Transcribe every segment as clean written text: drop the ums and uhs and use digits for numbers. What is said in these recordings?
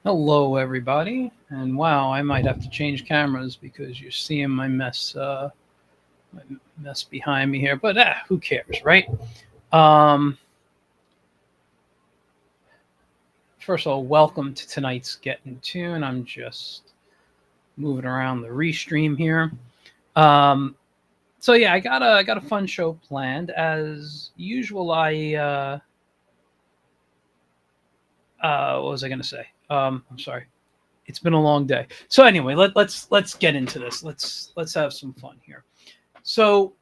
Hello, everybody, and wow, I might have to change cameras because you're seeing my mess behind me here. But who cares, right? Um, First of all, welcome to tonight's Get in Tune. I'm just moving around the restream here. Um, so yeah, I got a fun show planned as usual. What was I going to say? I'm sorry. It's been a long day. So anyway, let's get into this. Let's have some fun here. So,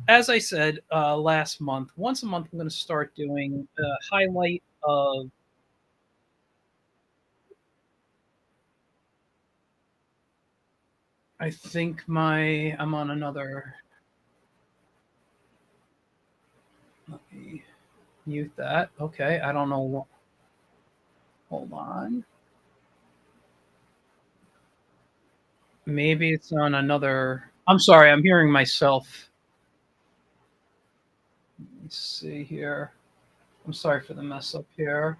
as I said last month, once a month I'm going to start doing a highlight of. I think I'm on another. Let me mute that. Okay, I don't know. Hold on. Maybe it's on another. I'm sorry. I'm hearing myself. Let's see here. I'm sorry for the mess up here.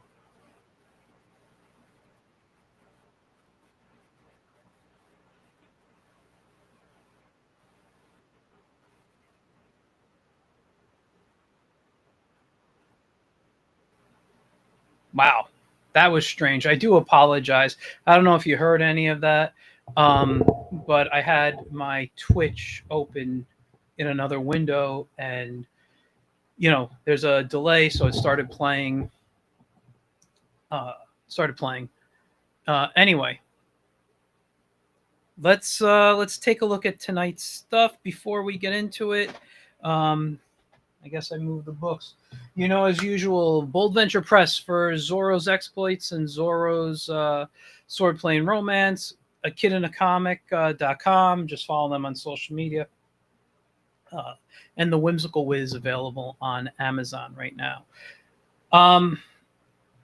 Wow, that was strange. I do apologize. I don't know if you heard any of that, um, but I had my Twitch open in another window, and there's a delay, so it started playing. Uh, started playing. Anyway, let's take a look at tonight's stuff before we get into it. Um, I guess I moved the books. As usual, Bold Venture Press for Zorro's Exploits and Zorro's Sword Playing Romance. A Kid in a Comic.com. Just follow them on social media. Uh, and The Whimsical Wiz available on Amazon right now. Um,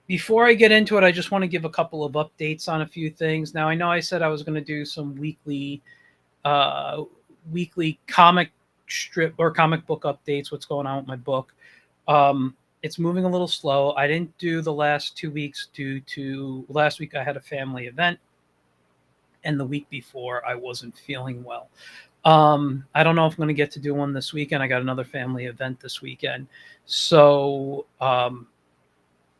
Before I get into it, I just want to give a couple of updates on a few things. Now, I know I said I was going to do some uh, weekly comic strip or comic book updates. What's going on with my book? It's moving a little slow. I didn't do the last 2 weeks due to last week I had a family event, and the week before I wasn't feeling well. I don't know if I'm going to get to do one this weekend. I got another family event this weekend, so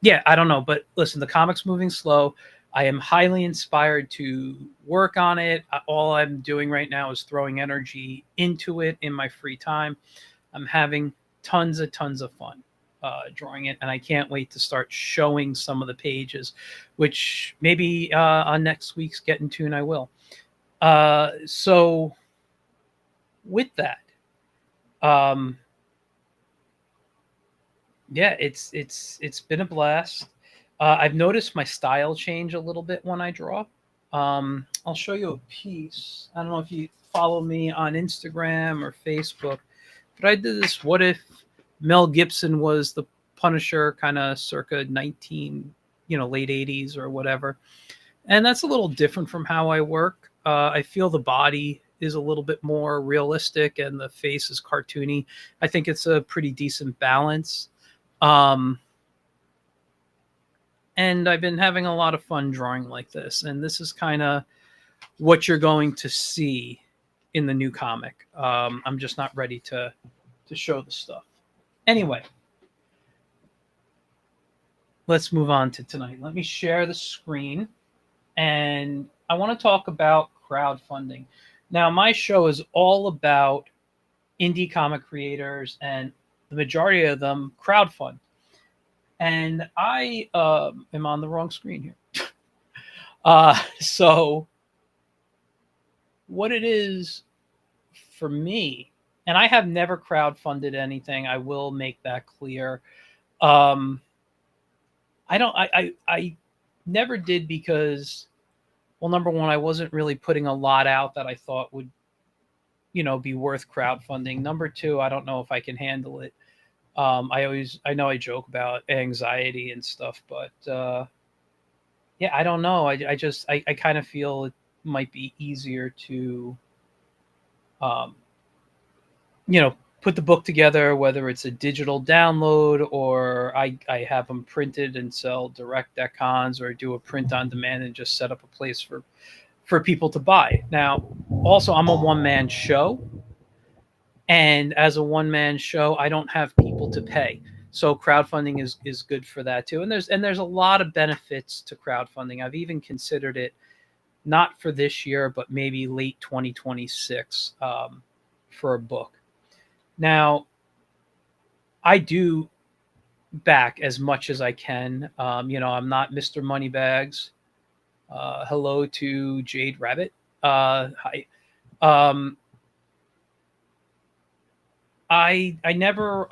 yeah, I don't know. But listen, the comic's moving slow. I am highly inspired to work on it. All I'm doing right now is throwing energy into it in my free time. I'm having tons of fun drawing it, and I can't wait to start showing some of the pages, which maybe on next week's Get in Tune I will. So with that, um, yeah, it's been a blast. I've noticed my style change a little bit when I draw. I'll show you a piece. I don't know if you follow me on Instagram or Facebook, but I did this. What if Mel Gibson was the Punisher, kind of circa 19, late 80s or whatever? And that's a little different from how I work. I feel the body is a little bit more realistic and the face is cartoony. I think it's a pretty decent balance. Um, and I've been having a lot of fun drawing like this. And this is kind of what you're going to see in the new comic. I'm just not ready to show the stuff. Anyway, let's move on to tonight. Let me share the screen, and I want to talk about crowdfunding. Now, my show is all about indie comic creators, and the majority of them crowdfund. And I am on the wrong screen here. So, what it is for me, and I have never crowdfunded anything. I will make that clear. Um, I don't. I never did because, well, number one, I wasn't really putting a lot out that I thought would be worth crowdfunding. Number two, I don't know if I can handle it. I know I joke about anxiety and stuff, but yeah, I don't know. I kind of feel it might be easier to um, you know put the book together, whether it's a digital download or I have them printed and sell direct at cons, or do a print on demand and just set up a place for people to buy. Now, also, I'm a one man show, and as a one man show, I don't have people to pay. So crowdfunding is good for that too. And there's a lot of benefits to crowdfunding. I've even considered it not for this year, but maybe late 2026 for a book. Now, I do back as much as I can. I'm not Mr. Moneybags. Hello to Jade Rabbit. Hi. Um, I never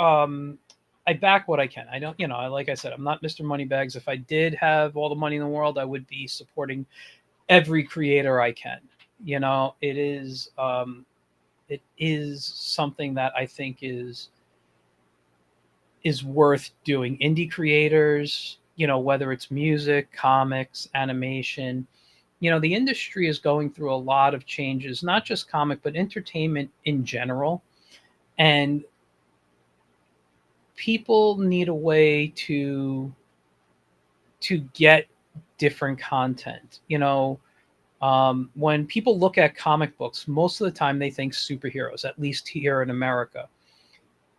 I back what I can. I don't, like I said, I'm not Mr. Moneybags. If I did have all the money in the world, I would be supporting every creator I can. It is something that I think is worth doing. Indie creators, whether it's music, comics, animation, the industry is going through a lot of changes, not just comic, but entertainment in general. And people need a way to get different content. When people look at comic books, most of the time they think superheroes, at least here in America.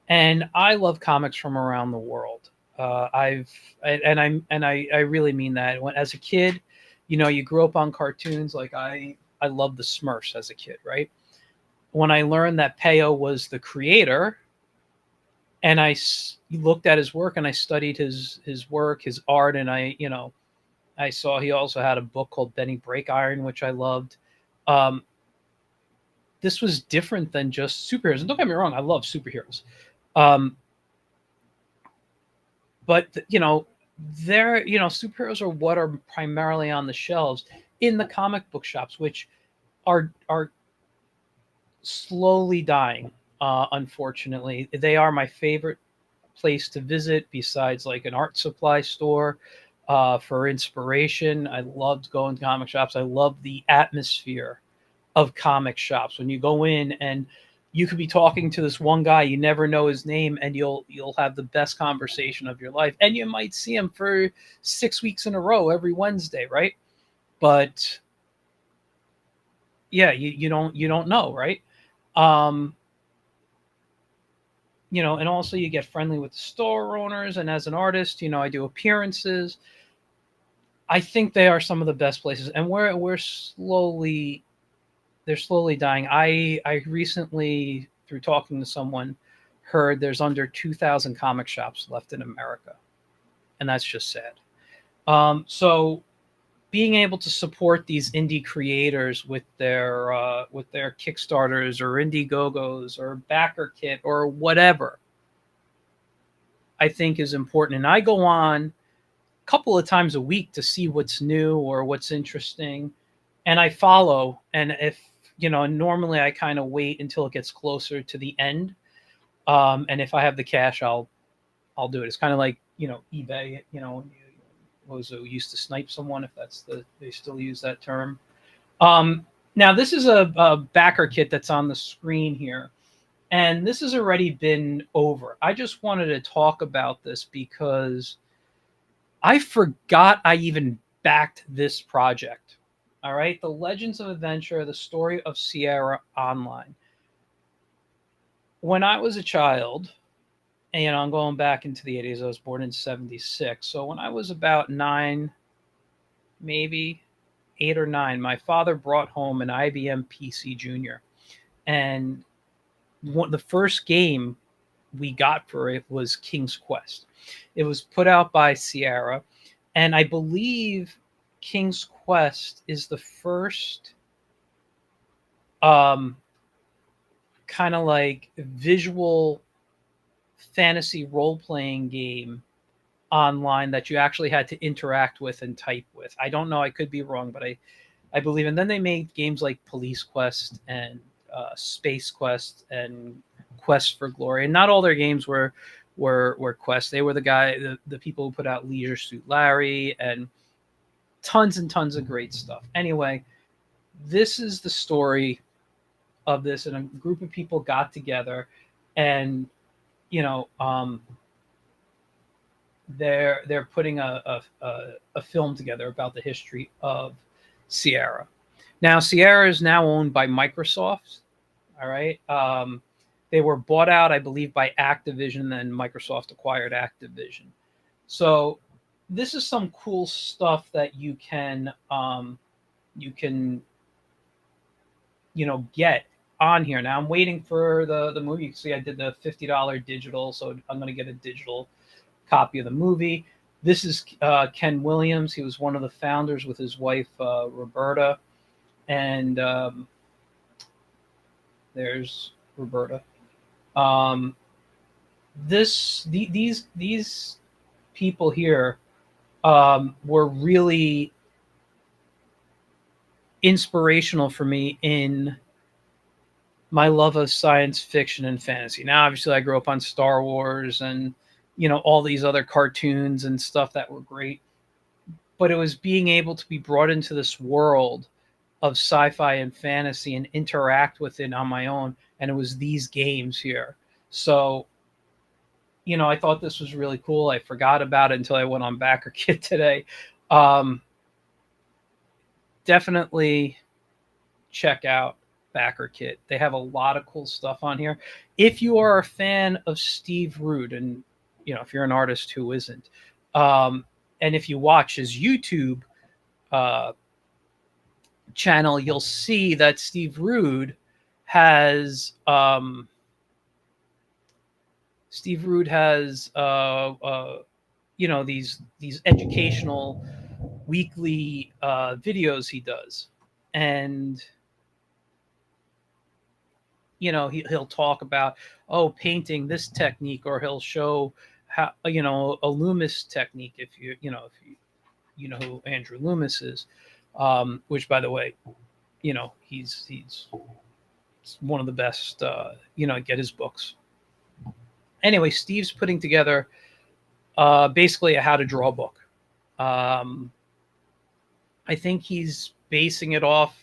And I love comics from around the world. I really mean that. As a kid, you grew up on cartoons. Like I loved the Smurfs as a kid, right? When I learned that Peo was the creator, and looked at his work and I studied his work, his art, and I saw he also had a book called Benny Breakiron, which I loved. Um, this was different than just superheroes. And don't get me wrong, I love superheroes. Um, but superheroes are what are primarily on the shelves in the comic book shops, which are slowly dying. Unfortunately, they are my favorite place to visit besides like an art supply store for inspiration. I loved going to comic shops. I love the atmosphere of comic shops when you go in and you could be talking to this one guy, you never know his name, and you'll have the best conversation of your life, and you might see him for 6 weeks in a row every Wednesday, right? But yeah, you don't know, right? um and also you get friendly with the store owners, and as an artist, I do appearances. I think they are some of the best places, and we're slowly they're slowly dying. I recently, through talking to someone, heard there's under 2,000 comic shops left in America, and that's just sad. So being able to support these indie creators with their Kickstarters or Indiegogos or Backer Kit or whatever, I think is important. And I go on a couple of times a week to see what's new or what's interesting, and I follow. And if normally I kind of wait until it gets closer to the end, and if I have the cash, I'll do it. It's kind of like eBay. Was who used to snipe someone, if they still use that term. Now this is a backer kit that's on the screen here, and this has already been over. I just wanted to talk about this because I forgot I even backed this project. All right, The Legends of Adventure: The Story of Sierra Online. When I was a child, and I'm going back into the 80s. I was born in 76. So when I was about 9, maybe 8 or 9, my father brought home an IBM PC Junior. And the first game we got for it was King's Quest. It was put out by Sierra. And I believe King's Quest is the first kind of like visual fantasy role-playing game online that you actually had to interact with and type with. I don't know, I could be wrong, but I believe. And then they made games like Police Quest and Space Quest and Quest for Glory, and not all their games were Quest. They were the people who put out Leisure Suit Larry and tons and tons of great stuff. Anyway, this is the story of this, and a group of people got together and you know, they're putting a film together about the history of Sierra. Now, Sierra is now owned by Microsoft. All right. They were bought out, I believe, by Activision, then Microsoft acquired Activision. So this is some cool stuff that you can get on here. Now I'm waiting for the movie. You can see I did the $50 digital, so I'm going to get a digital copy of the movie. This is Ken Williams. He was one of the founders with his wife Roberta, and there's Roberta. Um, these people here were really inspirational for me in my love of science fiction and fantasy. Now, obviously, I grew up on Star Wars and all these other cartoons and stuff that were great, but it was being able to be brought into this world of sci-fi and fantasy and interact with it on my own, and it was these games here. So I thought this was really cool. I forgot about it until I went on BackerKit today. Definitely check out BackerKit. They have a lot of cool stuff on here. If you are a fan of Steve Rude, and if you're an artist who isn't, and if you watch his YouTube channel, you'll see that Steve Rude has these educational weekly videos he does, and he'll talk about painting this technique, or he'll show how a Loomis technique. If you know who Andrew Loomis is, which, by the way, he's one of the best. Get his books. Anyway, Steve's putting together basically a how to draw book. I think he's basing it off.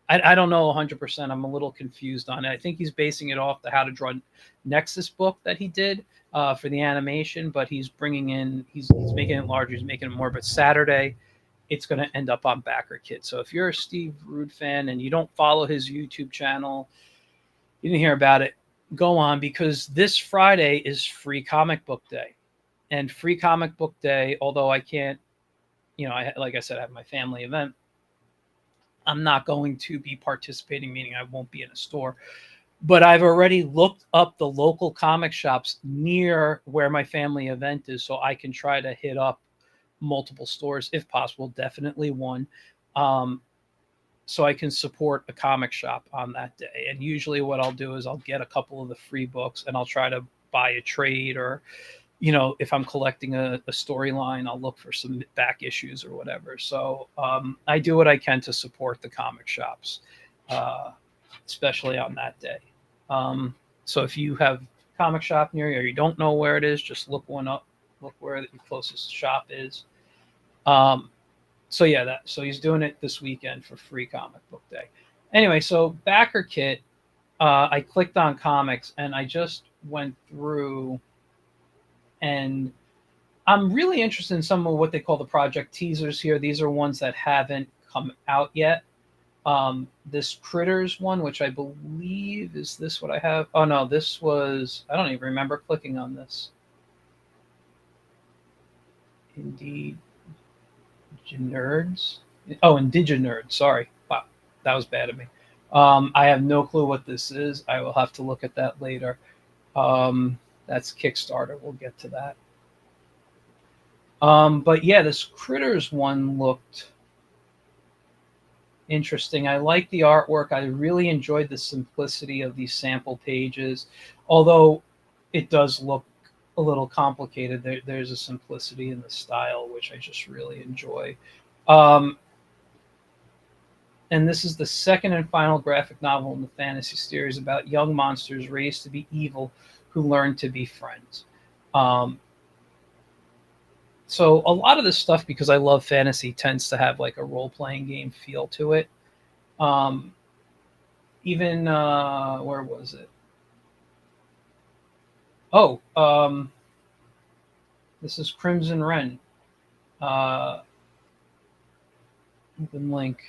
I don't know 100%. I'm a little confused on it. I think he's basing it off the How to Draw Nexus book that he did for the animation, but he's making it larger. He's making it more. But Saturday, it's going to end up on BackerKit. So if you're a Steve Rude fan and you don't follow his YouTube channel, you didn't hear about it, go on, because this Friday is Free Comic Book Day. And Free Comic Book Day, although I can't, like I said, I have my family event, I'm not going to be participating, meaning I won't be in a store. But I've already looked up the local comic shops near where my family event is, so I can try to hit up multiple stores if possible, definitely one, so I can support a comic shop on that day. And usually what I'll do is I'll get a couple of the free books and I'll try to buy a trade, or if I'm collecting a storyline, I'll look for some back issues or whatever. So I do what I can to support the comic shops, especially on that day. So if you have a comic shop near you, or you don't know where it is, just look one up. Look where the closest shop is. So he's doing it this weekend for Free Comic Book Day. Anyway, so BackerKit, I clicked on comics and I just went through. And I'm really interested in some of what they call the project teasers here. These are ones that haven't come out yet. This Critters one, which I believe is this what I have. Oh no, this was, I don't even remember clicking on this. Indeed Nerds. Oh, Indiginerds. Sorry. Wow, that was bad of me. I have no clue what this is. I will have to look at that later. That's Kickstarter. We'll get to that. But yeah, this Critters one looked interesting. I like the artwork. I really enjoyed the simplicity of these sample pages, although it does look a little complicated. There's a simplicity in the style, which I just really enjoy. And this is the second and final graphic novel in the fantasy series about young monsters raised to be evil who learn to be friends. So a lot of this stuff, because I love fantasy, tends to have like a role-playing game feel to it. Even where was it? Oh, this is Crimson Ren. Open link.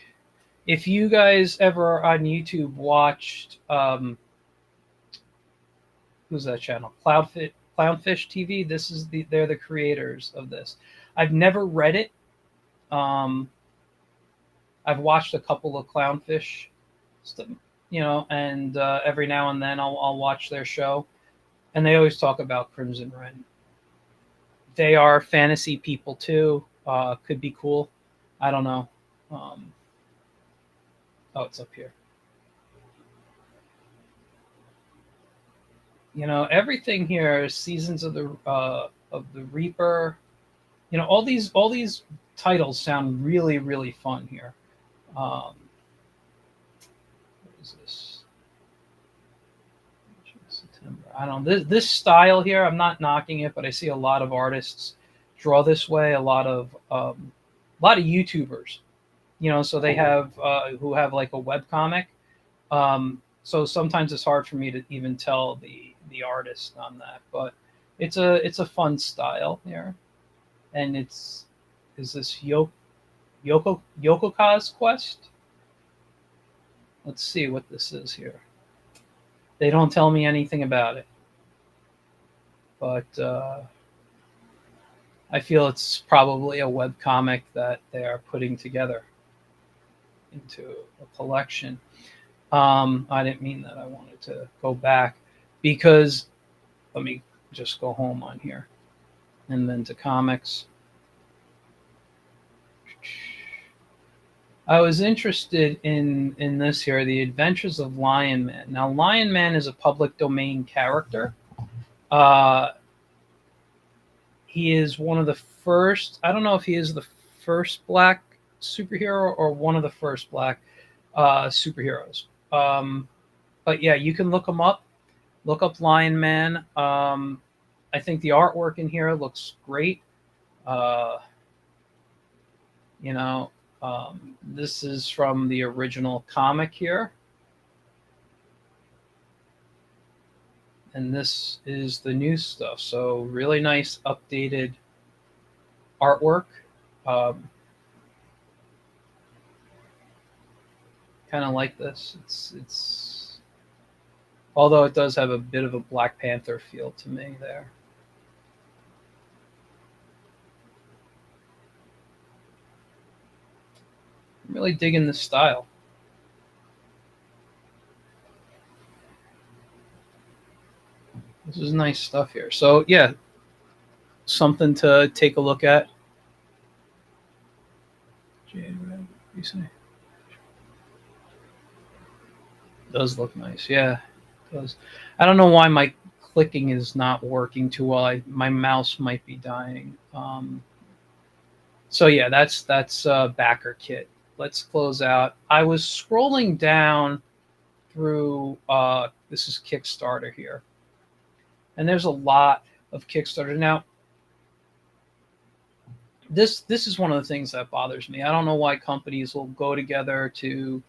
If you guys ever on YouTube watched, who's that channel? Clownfish TV. This is they're the creators of this. I've never read it. Um, I've watched a couple of Clownfish, and every now and then I'll watch their show, and they always talk about Crimson Ren. They are fantasy people too. Could be cool. I don't know. Um, oh, it's up here. Everything here, seasons of the Reaper. All these titles sound really really fun here. What is this? September. I don't know. This style here. I'm not knocking it, but I see a lot of artists draw this way. A lot of YouTubers. So they have who have like a web comic. So sometimes it's hard for me to even tell the artist on that, but it's a fun style here, and is this Yokoka's Quest? Let's see what this is here. They don't tell me anything about it, but I feel it's probably a web comic that they are putting together into a collection. I didn't mean that. I wanted to go back because let me just go home on here and then to comics. I was interested in this here, The Adventures of Lion Man. Now, Lion Man is a public domain character. He is one of the first. I don't know if he is the first black superhero or one of the first black superheroes. But yeah, you can look him up. Look up Lion Man. I think the artwork in here looks great. This is from the original comic here. And this is the new stuff. So really nice updated artwork. Kind of like this. It's although it does have a bit of a Black Panther feel to me there. I'm really digging this style. This is nice stuff here. So yeah, something to take a look at. You say? Does look nice. Yeah, it does. I don't know why my clicking is not working too well. My mouse might be dying. So yeah, that's backer kit. Let's close out. I was scrolling down through. This is Kickstarter here, and there's a lot of Kickstarter now. This is one of the things that bothers me. I don't know why companies will go together to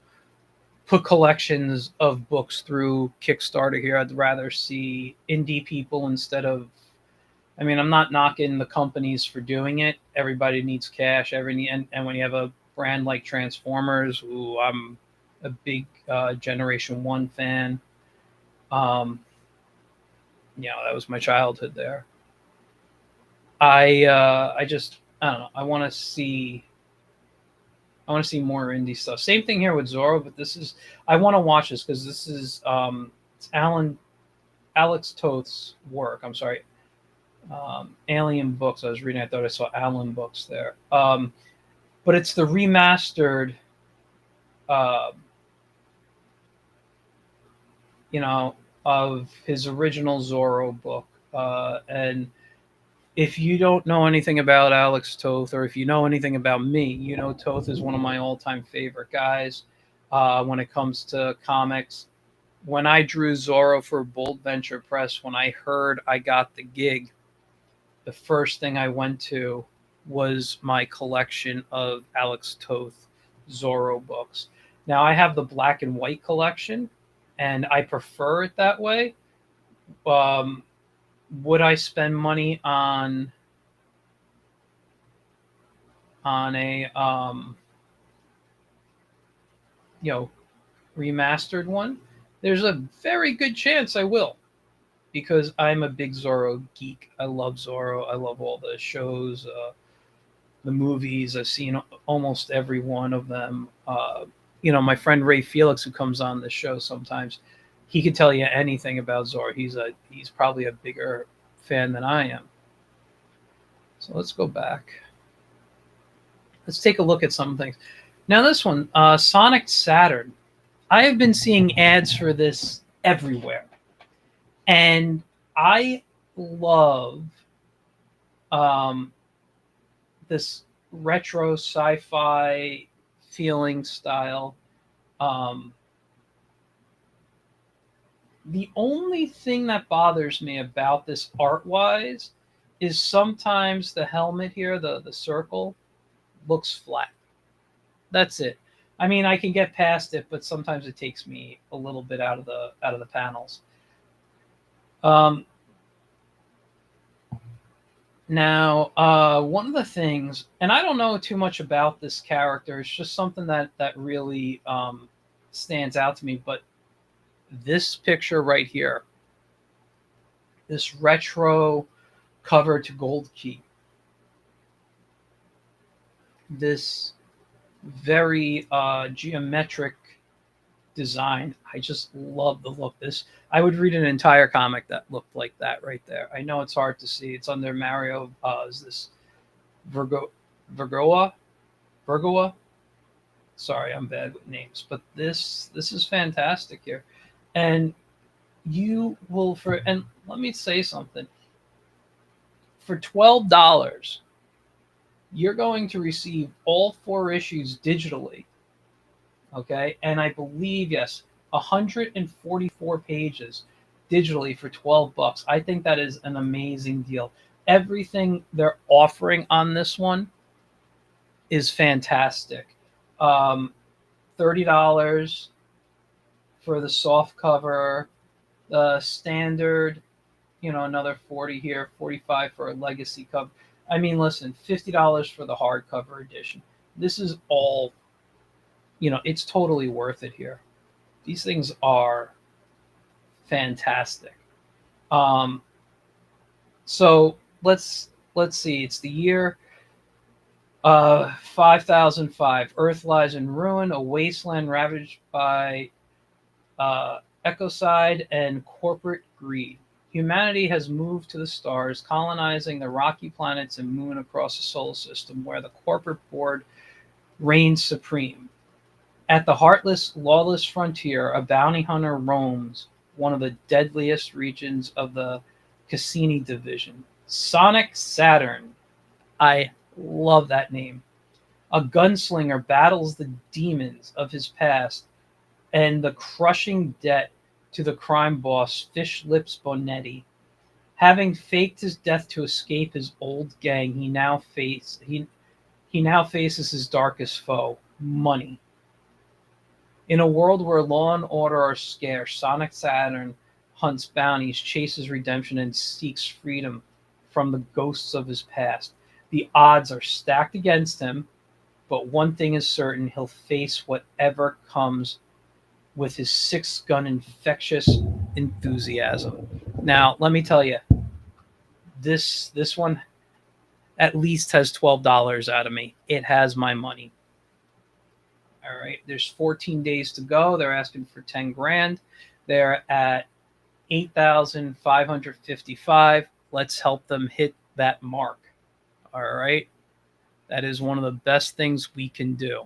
put collections of books through Kickstarter here. I'd rather see indie people instead of. I mean, I'm not knocking the companies for doing it. Everybody needs cash. And when you have a brand like Transformers, who I'm a big Generation 1 fan. That was my childhood there. I don't know. I want to see more indie stuff. Same thing here with Zorro, but I want to watch this because this is it's Alex Toth's work. I'm sorry. Alien Books. I was reading. I thought I saw Allen Books there. But it's the remastered, of his original Zorro book. And if you don't know anything about Alex Toth, or if you know anything about me, Toth is one of my all-time favorite guys when it comes to comics. When I drew Zorro for Bold Venture Press, when I heard I got the gig, the first thing I went to was my collection of Alex Toth Zorro books. Now I have the black and white collection, and I prefer it that way. would I spend money on a you know, remastered one? There's a very good chance I will, because I'm a big Zorro geek. I love Zorro. I love all the shows, the movies. I've seen almost every one of them. My friend Ray Felix, who comes on the show sometimes, he could tell you anything about Zorro. He's probably a bigger fan than I am. So let's go back. Let's take a look at some things. Now this one, Sonic Saturn. I have been seeing ads for this everywhere, and I love um, this retro sci-fi feeling style. Um, the only thing that bothers me about this art-wise is sometimes the helmet here, the circle, looks flat. That's it. I mean, I can get past it, but sometimes it takes me a little bit out of the panels. Um, Now, one of the things, and I don't know too much about this character, it's just something that really stands out to me. But this picture right here, this retro cover to gold key, this very geometric design. I just love the look. I would read an entire comic that looked like that right there. I know it's hard to see. It's under Mario. Is this Vergoa? Vergoa? Sorry, I'm bad with names, but this is fantastic here, and you will for and let me say something. For $12, you're going to receive all 4 issues digitally. Okay, and I believe, yes, 144 pages digitally for $12. I think that is an amazing deal. Everything they're offering on this one is fantastic. Um, $30 for the soft cover, the standard, another 40 here, 45 for a legacy cover. I mean, listen, $50 for the hardcover edition. This is all, it's totally worth it here. These things are fantastic. Um, so let's see. It's the year 5005. Earth lies in ruin, a wasteland ravaged by ecocide and corporate greed. Humanity has moved to the stars, colonizing the rocky planets and moon across the solar system, where the corporate board reigns supreme. At the heartless, lawless frontier, a bounty hunter roams one of the deadliest regions of the Cassini division. Sonic Saturn. I love that name. A gunslinger battles the demons of his past and the crushing debt to the crime boss Fish Lips Bonetti. Having faked his death to escape his old gang, he now faces his darkest foe, money. In a world where law and order are scarce, Sonic Saturn hunts bounties, chases redemption, and seeks freedom from the ghosts of his past. The odds are stacked against him, but one thing is certain: he'll face whatever comes with his six-gun infectious enthusiasm. Now, let me tell you, this one at least has $12 out of me. It has my money. All right, there's 14 days to go. They're asking for 10 grand. They're at 8,555. Let's help them hit that mark. All right, that is one of the best things we can do.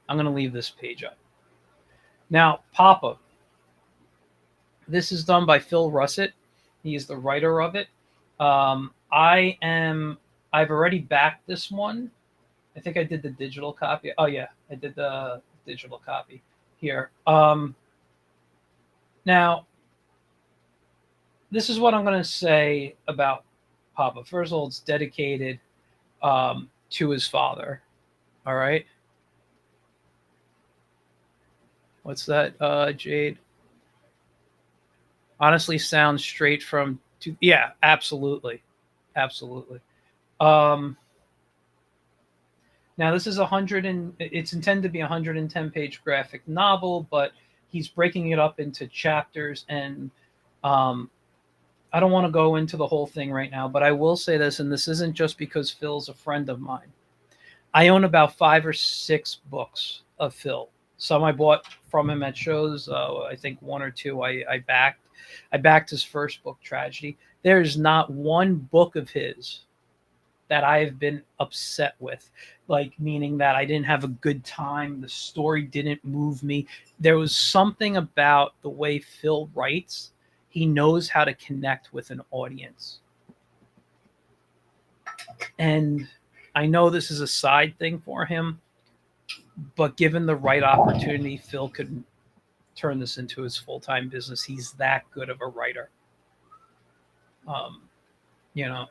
I'm going to leave this page up. Now, Papa. This is done by Phil Russett. He is the writer of it. I've already backed this one. I think I did the digital copy. Oh yeah, I did the digital copy here. Now, this is what I'm going to say about Papa. First of all, it's dedicated to his father. All right. What's that, Jade? Honestly, sounds straight from. Yeah, absolutely, absolutely. Um, Now this is it's intended to be a 110-page graphic novel, but he's breaking it up into chapters, and um, I don't want to go into the whole thing right now, but I will say this, and this isn't just because Phil's a friend of mine. I own about 5 or 6 books of Phil. Some I bought from him at shows. I think 1 or 2 I backed. I backed his first book, Tragedy. There is not one book of his that I've been upset with, like meaning that I didn't have a good time, the story didn't move me. There was something about the way Phil writes. He knows how to connect with an audience. And I know this is a side thing for him, but given the right opportunity, Phil could turn this into his full-time business. He's that good of a writer. Um,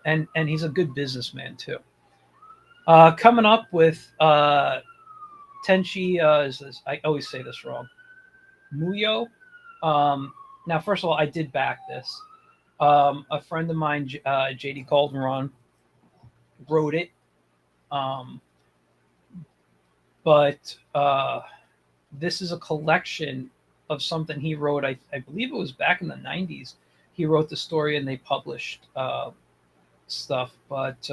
and he's a good businessman too. Coming up with Tenchi, I always say this wrong, Muyo. Um, Now, first of all, I did back this. A friend of mine, JD Calderon, wrote it, um, but this is a collection of something he wrote. I believe it was back in the 90s. He wrote the story and they published stuff, but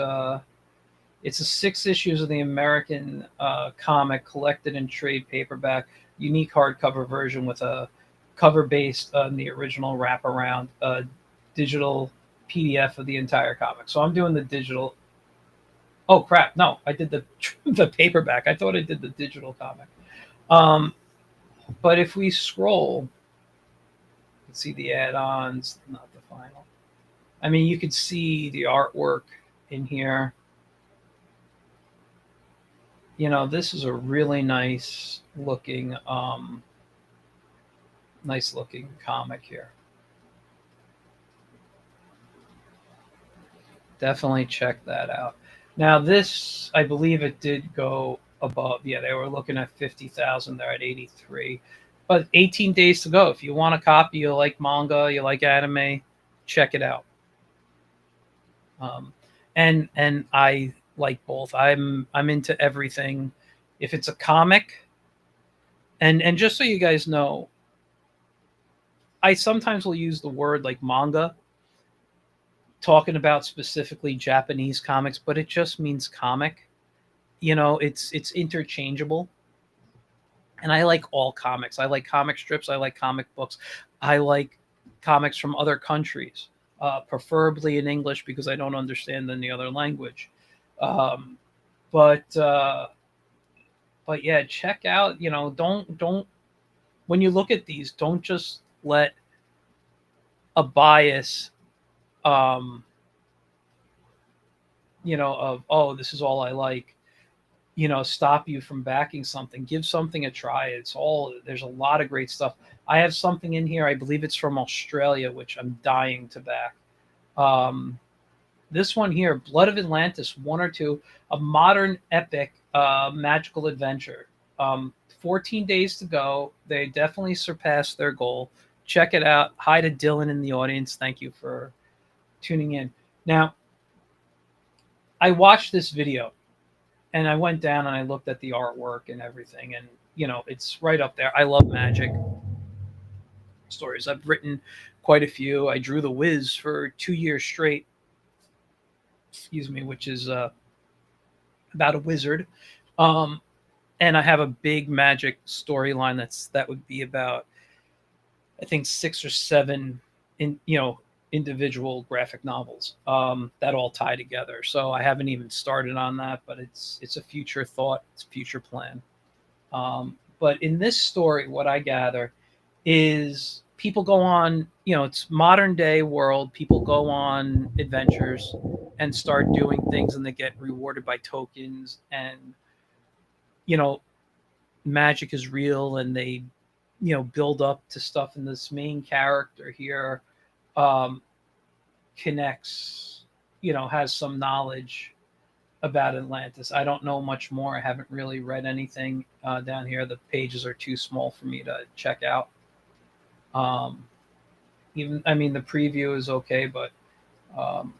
it's a 6 issues of the American comic collected in trade paperback, unique hardcover version with a cover based on the original wraparound, digital PDF of the entire comic. So I'm doing the digital. Oh crap! No, I did the the paperback. I thought I did the digital comic. Um, but if we scroll, you can see the add-ons, not the final. I mean, you could see the artwork in here. This is a really nice looking comic here. Definitely check that out. Now this, I believe it did go above. Yeah, they were looking at 50,000. They're at 83, but 18 days to go. If you want a copy, you like manga, you like anime, check it out. Um, and I like both. I'm into everything. If it's a comic, and just so you guys know, I sometimes will use the word like manga talking about specifically Japanese comics, but it just means comic. It's interchangeable. And I like all comics. I like comic strips. I like comic books. I like comics from other countries, preferably in English because I don't understand any other language. Um, but yeah, check out. Don't when you look at these, don't just let a bias, um, of, oh, this is all I like, stop you from backing something. Give something a try. There's a lot of great stuff. I have something in here. I believe it's from Australia, which I'm dying to back. Um, this one here, Blood of Atlantis, 1 or 2, a modern epic magical adventure. 14 days to go. They definitely surpassed their goal. Check it out. Hi to Dylan in the audience. Thank you for tuning in. Now, I watched this video and I went down and I looked at the artwork and everything, and it's right up there. I love magic stories. I've written quite a few. I drew The Wiz for 2 years straight. Excuse me, which is about a wizard. Um, and I have a big magic storyline that would be about, I think, 6 or 7 individual graphic novels that all tie together. So I haven't even started on that, but it's a future thought, it's a future plan. But in this story, what I gather is people go on, it's modern day world. People go on adventures and start doing things, and they get rewarded by tokens. And you know, magic is real, and they build up to stuff. And this main character here um, connects, has some knowledge about Atlantis. I don't know much more. I haven't really read anything down here. The pages are too small for me to check out. Um, Even I mean the preview is okay, but um,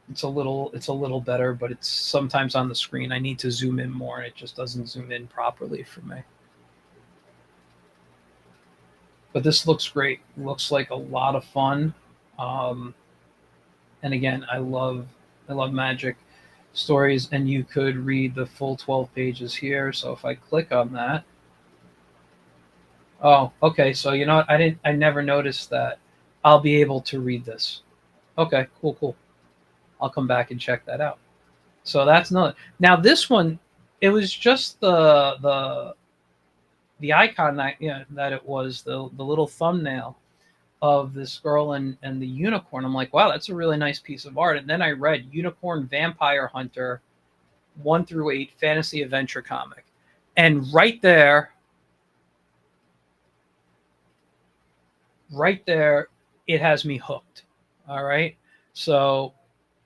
it's a little better. But it's sometimes on the screen I need to zoom in more, and it just doesn't zoom in properly for me. But this looks great. Looks like a lot of fun. Um, and again, I love magic stories, and you could read the full 12 pages here. So if I click on that, oh, okay. So you know what? I never noticed that. I'll be able to read this. Okay, cool, cool. I'll come back and check that out. So that's not now this one. It was just the icon that that it was the little thumbnail of this girl and the unicorn. I'm like, wow, that's a really nice piece of art. And then I read Unicorn Vampire Hunter 1 through 8 fantasy adventure comic, and right there, it has me hooked. All right, so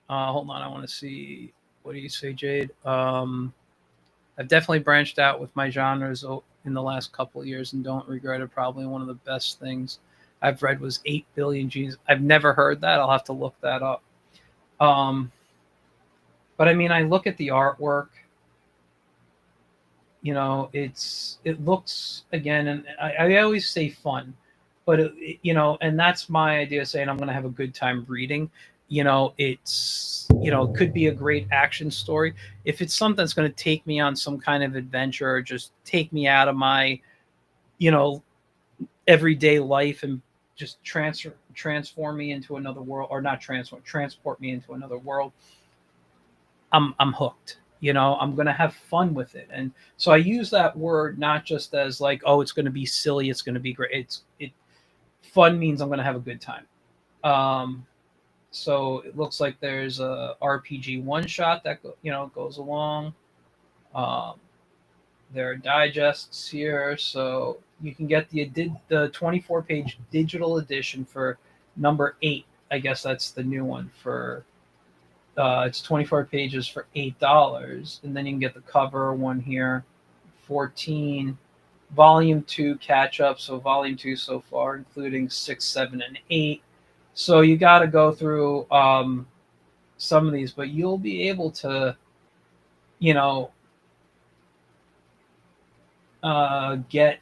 hold on, I want to see. What do you say, Jade? I've definitely branched out with my genres in the last couple of years and don't regret it. Probably one of the best things I've read was 8 Billion Genes. I've never heard that. I'll have to look that up. Um, but I mean, I look at the artwork. It looks again, and I always say fun, but and that's my idea of saying I'm going to have a good time reading. It could be a great action story. If it's something that's going to take me on some kind of adventure or just take me out of my you know everyday life and just transform me into another world, or not transport me into another world, I'm hooked. I'm going to have fun with it. And so I use that word not just as like, oh, it's going to be silly, it's going to be great. It fun means I'm going to have a good time. um so it looks like there's a RPG one shot that goes along. um there are digests here, so you can get the 24-page digital edition for number 8. I guess that's the new one for it's 24 pages for $8, and then you can get the cover one here, 14. Volume 2 catch up, so volume 2 so far, including 6, 7, and 8. So you got to go through some of these, but you'll be able to, you know, get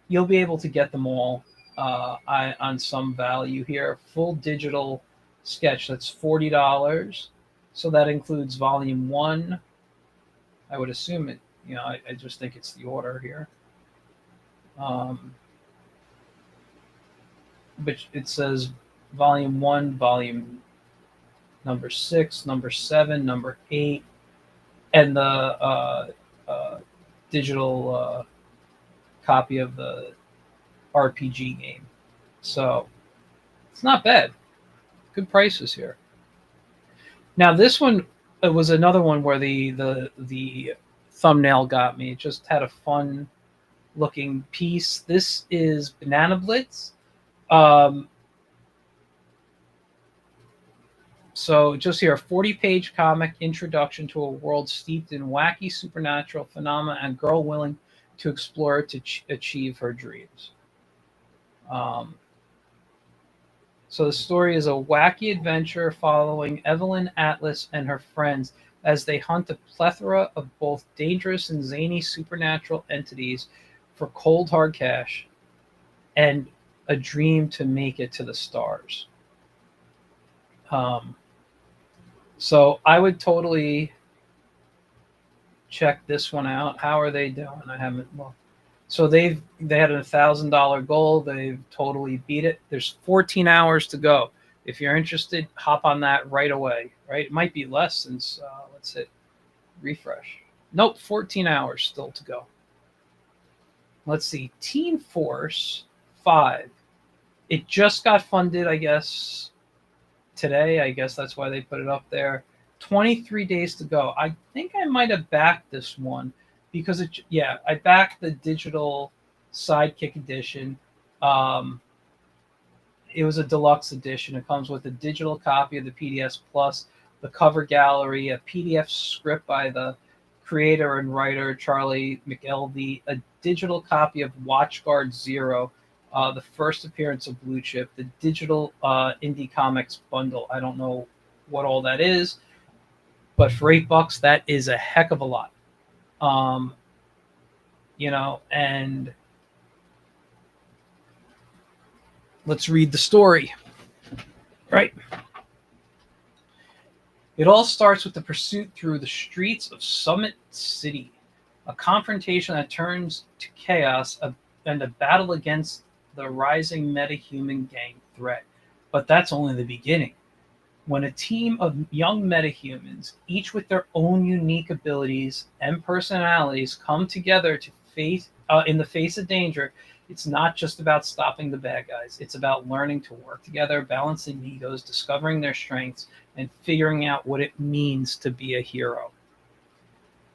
you'll be able to get them all on some value here. Full digital sketch, that's $40. So that includes volume 1. I would assume it. I just think it's the order here. Um, but it says volume 1, volume number 6, number 7, number 8, and the uh, digital copy of the RPG game. So it's not bad. Good prices here. Now this one, it was another one where the thumbnail got me. It just had a fun looking piece. This is Banana Blitz. Um, so just here, a 40-page comic introduction to a world steeped in wacky supernatural phenomena and girl willing to explore it to achieve her dreams. Um, so the story is a wacky adventure following Evelyn Atlas and her friends as they hunt a plethora of both dangerous and zany supernatural entities for cold hard cash and a dream to make it to the stars. Um, so I would totally check this one out. How are they doing? I haven't looked. So they had a $1,000 goal. They've totally beat it. There's 14 hours to go. If you're interested, hop on that right away. Right? It might be less since let's hit refresh. Nope, 14 hours still to go. Let's see. Teen Force 5. It just got funded, I guess, today. I guess that's why they put it up there. 23 days to go. I think I might have backed this one because I backed the digital sidekick edition. It was a deluxe edition. It comes with a digital copy of the PDS Plus, the cover gallery, a PDF script by the creator and writer Charlie McElvey, a digital copy of WatchGuard Zero, The first appearance of Blue Chip, the digital indie comics bundle. I don't know what all that is, but for $8, that is a heck of a lot. Um, and let's read the story. Right. It all starts with the pursuit through the streets of Summit City, a confrontation that turns to chaos and a battle against the rising metahuman gang threat. But that's only the beginning. When a team of young metahumans, each with their own unique abilities and personalities, come together to face in the face of danger, it's not just about stopping the bad guys. It's about learning to work together, balancing egos, discovering their strengths, and figuring out what it means to be a hero.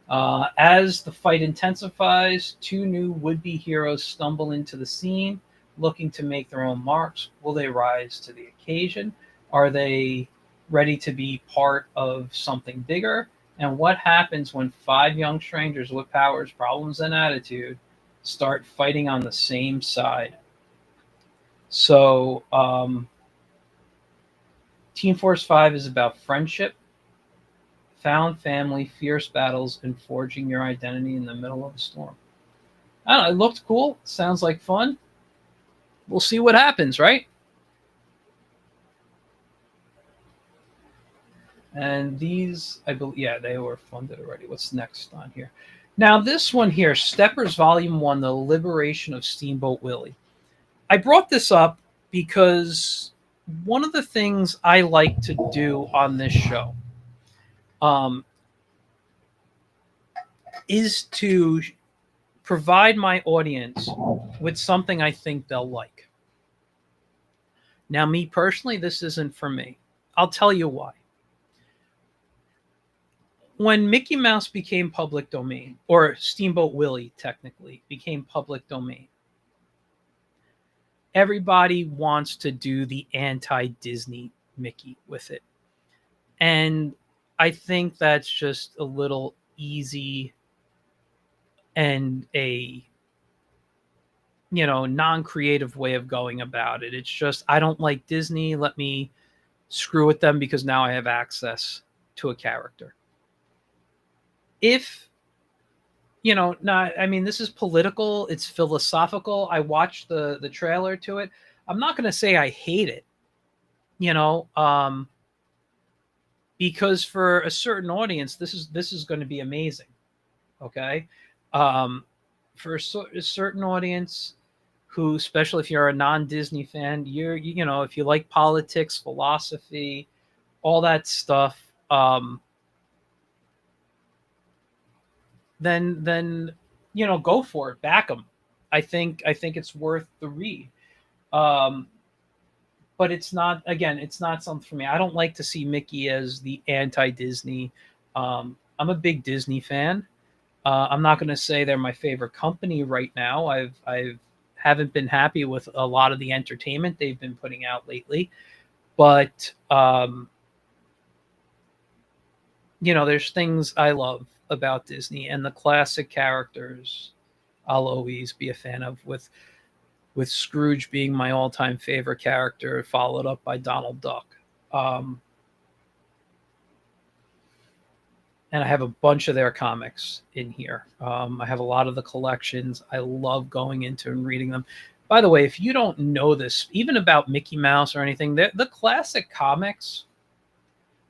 As the fight intensifies, two new would-be heroes stumble into the scene, looking to make their own marks. Will they rise to the occasion? Are they ready to be part of something bigger? And what happens when five young strangers with powers, problems, and attitude start fighting on the same side? So, Team Force 5 is about friendship, found family, fierce battles, and forging your identity in the middle of a storm. I don't know, it looked cool. Sounds like fun. We'll see what happens, right? And these, I believe, yeah, they were funded already. What's next on here? Now, this one here, Steppers Volume 1, The Liberation of Steamboat Willie. I brought this up because one of the things I like to do on this show um, is to provide my audience with something I think they'll like. Now, me personally, this isn't for me. I'll tell you why. When Mickey Mouse became public domain, or Steamboat Willie technically became public domain, everybody wants to do the anti-Disney Mickey with it. And I think that's just a little easy and a non-creative way of going about it. It's just, I don't like Disney, let me screw with them because now I have access to a character. If not, I mean, this is political, it's philosophical. I watched the trailer to it. I'm not going to say I hate it, you know, because for a certain audience, this is going to be amazing. Okay, for a certain audience, who, especially if you're a non-Disney fan, if you like politics, philosophy, all that stuff, then go for it, back them. I think it's worth the read. Um, but it's not something for me. I don't like to see Mickey as the anti-Disney. I'm a big Disney fan. I'm not going to say they're my favorite company right now. I've haven't been happy with a lot of the entertainment they've been putting out lately, but there's things I love about Disney, and the classic characters I'll always be a fan of, with Scrooge being my all-time favorite character, followed up by Donald Duck. Um, and I have a bunch of their comics in here. I have a lot of the collections. I love going into and reading them. By the way, if you don't know this, even about Mickey Mouse or anything, the classic comics,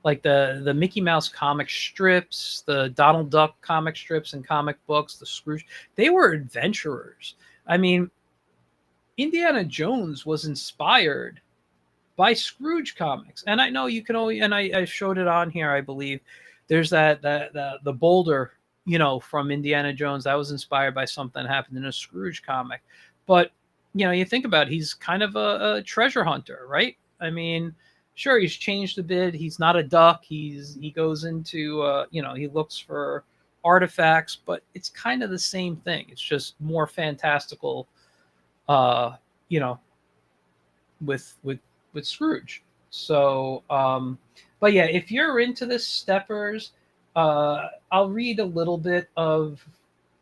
like the Mickey Mouse comic strips, the Donald Duck comic strips and comic books, the Scrooge, they were adventurers. I mean, Indiana Jones was inspired by Scrooge comics. And I know you can only, and I showed it on here, I believe. There's the boulder, from Indiana Jones that was inspired by something that happened in a Scrooge comic. But you think about it, he's kind of a treasure hunter, right? I mean, sure, he's changed a bit. He's not a duck. He goes into he looks for artifacts, but it's kind of the same thing. It's just more fantastical, uh, you know, with Scrooge. So, but yeah, if you're into this Steppers, I'll read a little bit of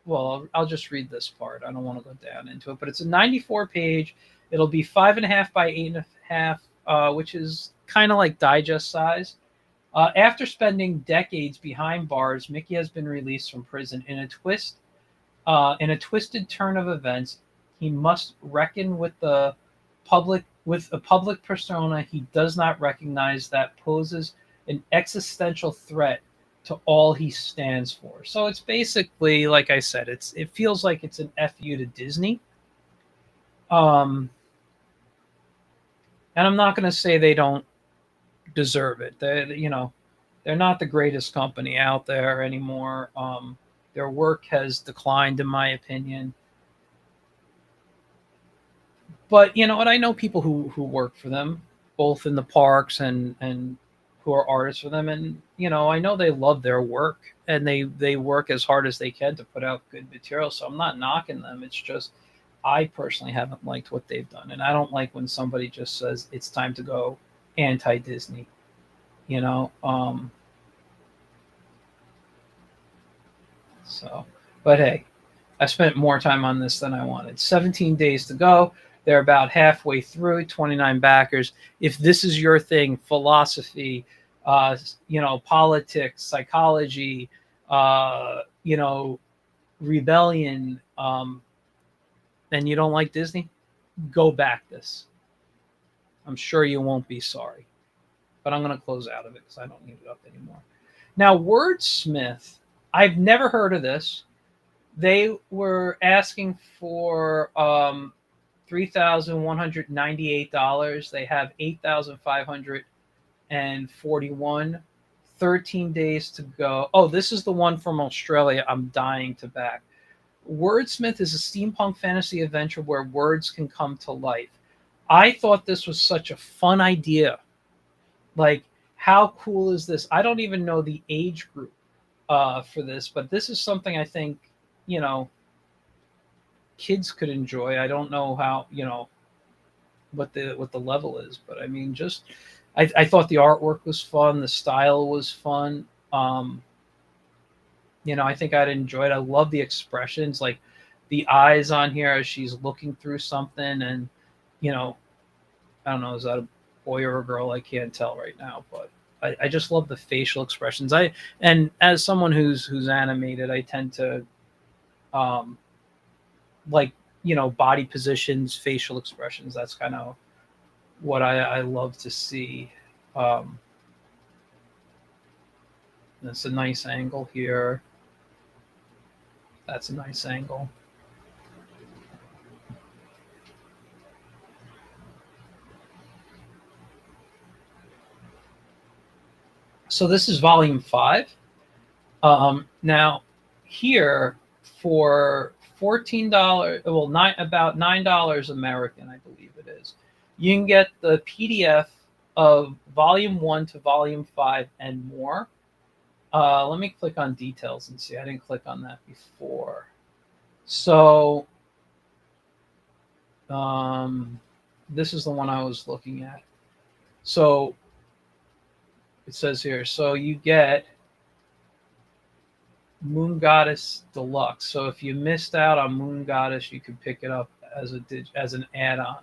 well, I'll just read this part. I don't want to go down into it, but it's a 94 page. It'll be 5.5 by 8.5, which is kind of like digest size. After spending decades behind bars, Mickey has been released from prison. In a twisted turn of events, he must reckon with a public persona he does not recognize that poses an existential threat to all he stands for. So it's basically, like I said, it feels like it's an fu to Disney. Um, and I'm not going to say they don't deserve it. They're not the greatest company out there anymore. Their work has declined, in my opinion. But you know what? I know people who work for them, both in the parks and who are artists for them, and I know they love their work and they work as hard as they can to put out good material. So I'm not knocking them. It's just I personally haven't liked what they've done, and I don't like when somebody just says it's time to go anti Disney. You know, so. But hey, I spent more time on this than I wanted. 17 days to go. They're about halfway through, 29 backers. If this is your thing, philosophy, politics, psychology, rebellion, and you don't like Disney, go back this. I'm sure you won't be sorry. But I'm going to close out of it because I don't need it up anymore. Now, Wordsmith, I've never heard of this. They were asking for $3,198. They have 8,541. 13 days to go. Oh, this is the one from Australia. I'm dying to back. Wordsmith is a steampunk fantasy adventure where words can come to life. I thought this was such a fun idea. Like, how cool is this? I don't even know the age group for this, but this is something I think you know kids could enjoy. I don't know how what the level is, but I mean, just I thought the artwork was fun, the style was fun. I think I'd enjoy it. I love the expressions, like the eyes on here as she's looking through something, and you know, I don't know, is that a boy or a girl? I can't tell right now, but I just love the facial expressions. And as someone who's animated, I tend to um, like body positions, facial expressions. That's kind of what I love to see. Um, that's a nice angle here. That's a nice angle. So this is volume 5. Now here for $14, well, about $9 American, I believe it is. You can get the PDF of volume 1 to volume 5 and more. Let me click on details and see. I didn't click on that before. So this is the one I was looking at. So it says here, so you get Moon Goddess Deluxe. So if you missed out on Moon Goddess, you could pick it up as an add-on.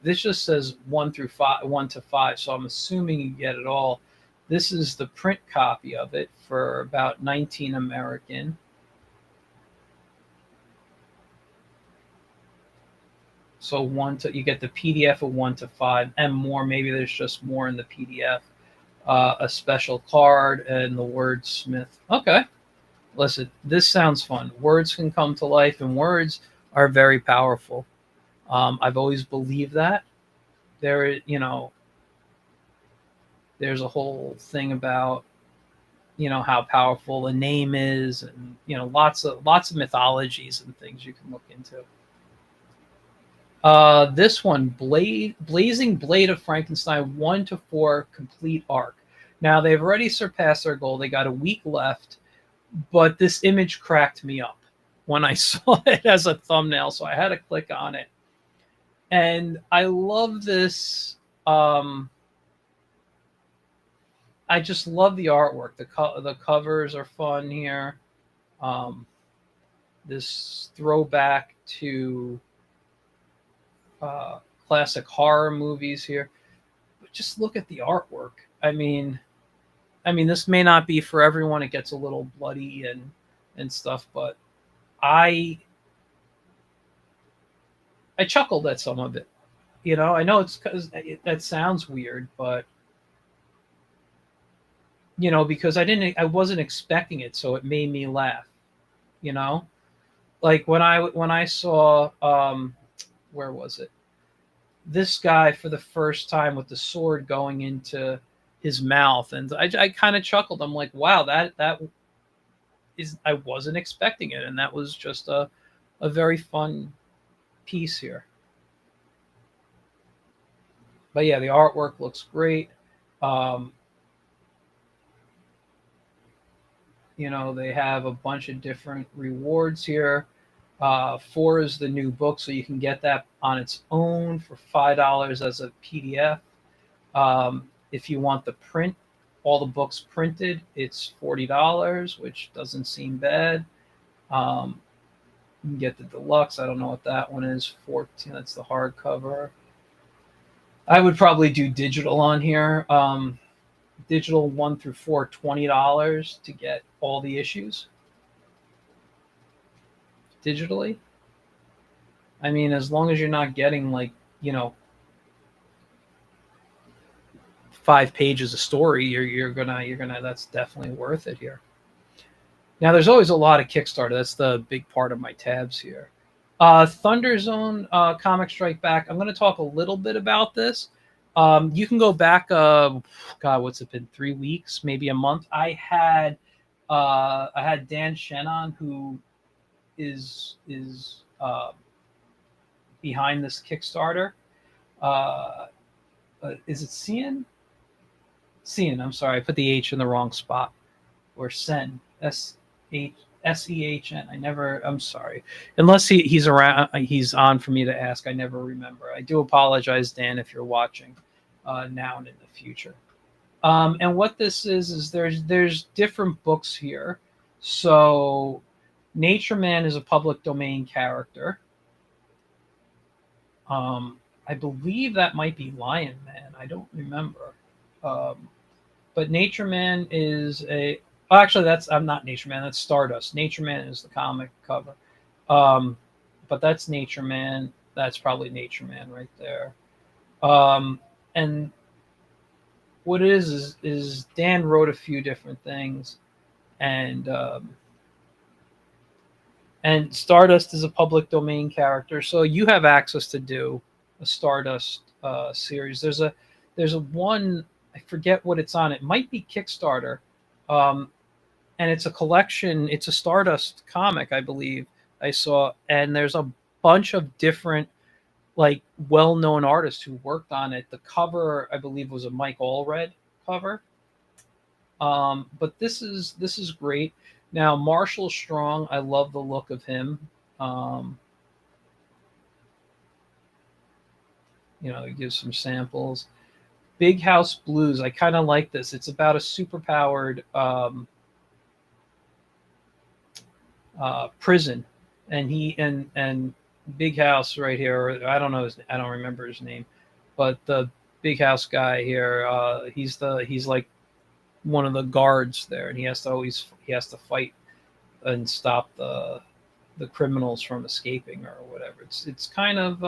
This just says 1 through 5, 1 to 5. So I'm assuming you get it all. This is the print copy of it for about 19 American. So you get the PDF of 1 to 5 and more. Maybe there's just more in the PDF. A special card and the wordsmith. Okay. Listen, this sounds fun. Words can come to life, and words are very powerful. I've always believed that. There's a whole thing about how powerful a name is, and lots of mythologies and things you can look into. This one, Blazing Blade of Frankenstein, 1 to 4 complete arc. Now they've already surpassed their goal. They got a week left, but this image cracked me up when I saw it as a thumbnail, so I had to click on it. And I love this. I just love the artwork. The covers are fun here. this throwback to classic horror movies here. But just look at the artwork. This may not be for everyone. It gets a little bloody and stuff, but I chuckled at some of it. I know it's because that sounds weird, but because I wasn't expecting it, so it made me laugh. You know, like when I saw where was it? This guy for the first time with the sword going into his mouth, and I kind of chuckled. I'm like, wow, that is, I wasn't expecting it, and that was just a very fun piece here. But yeah, the artwork looks great. Um, they have a bunch of different rewards here. 4 is the new book, so you can get that on its own for $5 as a PDF. If you want the print, all the books printed, it's $40, which doesn't seem bad. You can get the deluxe. I don't know what that one is. 14. That's the hardcover. I would probably do digital on here. Digital 1 through 4, $20 to get all the issues digitally. As long as you're not getting like 5 pages of story, you're gonna that's definitely worth it here. Now there's always a lot of Kickstarter. That's the big part of my tabs here. Thunder Zone Comic Strike Back. I'm going to talk a little bit about this. You can go back. God, what's it been? 3 weeks, maybe a month. I had Dan Shannon, who is behind this Kickstarter. Is it Cian? Cian. I'm sorry, I put the H in the wrong spot. Or Sen. SEHN. I'm sorry. Unless he's around, he's on for me to ask. I never remember. I do apologize, Dan, if you're watching now and in the future. And what this is there's different books here. So Nature Man is a public domain character. I believe that might be Lion Man. I don't remember. But Nature Man is actually, I'm not Nature Man. That's Stardust. Nature Man is the comic cover. But that's Nature Man. That's probably Nature Man right there. And what it is Dan wrote a few different things, and Stardust is a public domain character, so you have access to do a Stardust series. There's a one, I forget what it's on. It might be Kickstarter. And it's a collection. It's a Stardust comic, I believe I saw. And there's a bunch of different, like, well-known artists who worked on it. The cover, I believe, was a Mike Allred cover. But this is great. Now, Marshall Strong, I love the look of him. He gives some samples. Big House Blues, I kind of like this. It's about a superpowered prison, and he and Big House right here. I don't know. I don't remember his name, but the Big House guy here. He's like one of the guards there, and he has to fight and stop the criminals from escaping or whatever. It's kind of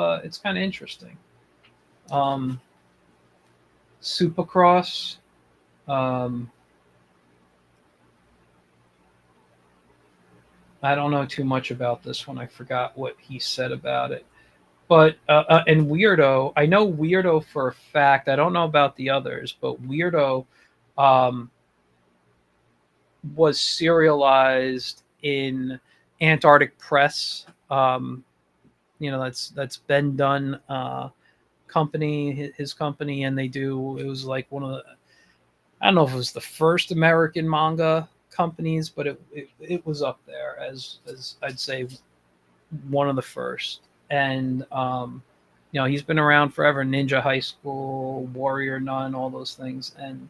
interesting. Supercross. I don't know too much about this one. I forgot what he said about it. But and Weirdo, I know Weirdo for a fact. I don't know about the others, but Weirdo was serialized in Antarctic Press. That's Ben Dunn company, his company, and it was like one of the, I don't know if it was the first American manga companies, but it was up there as I'd say one of the first. And he's been around forever. Ninja High School, Warrior Nun, all those things. And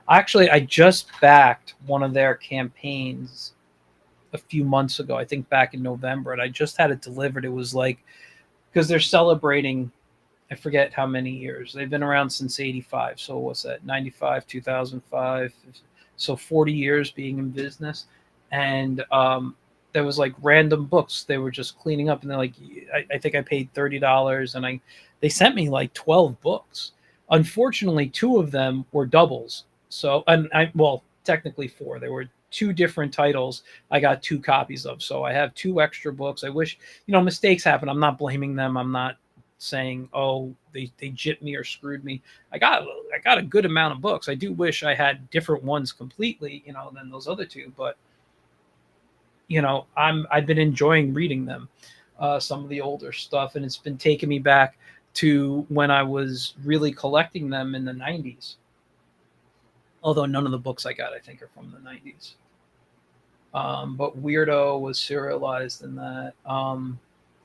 actually, I just backed one of their campaigns a few months ago, I think back in November, and I just had it delivered. It was like, because they're celebrating, I forget how many years. They've been around since 85. So what's that? 95, 2005. So 40 years being in business. And there was like random books they were just cleaning up, and they're like, I think I paid $30, and they sent me like 12 books. Unfortunately, two of them were doubles. So, and well, technically four. There were two different titles I got two copies of. So I have two extra books. I wish, mistakes happen. I'm not blaming them. I'm not saying, oh, they gypped me or screwed me. I got a good amount of books. I do wish I had different ones completely, than those other two, but I've been enjoying reading them, some of the older stuff, and it's been taking me back to when I was really collecting them in the 90s. Although none of the books I got, I think, are from the 90s. But Weirdo was serialized in that.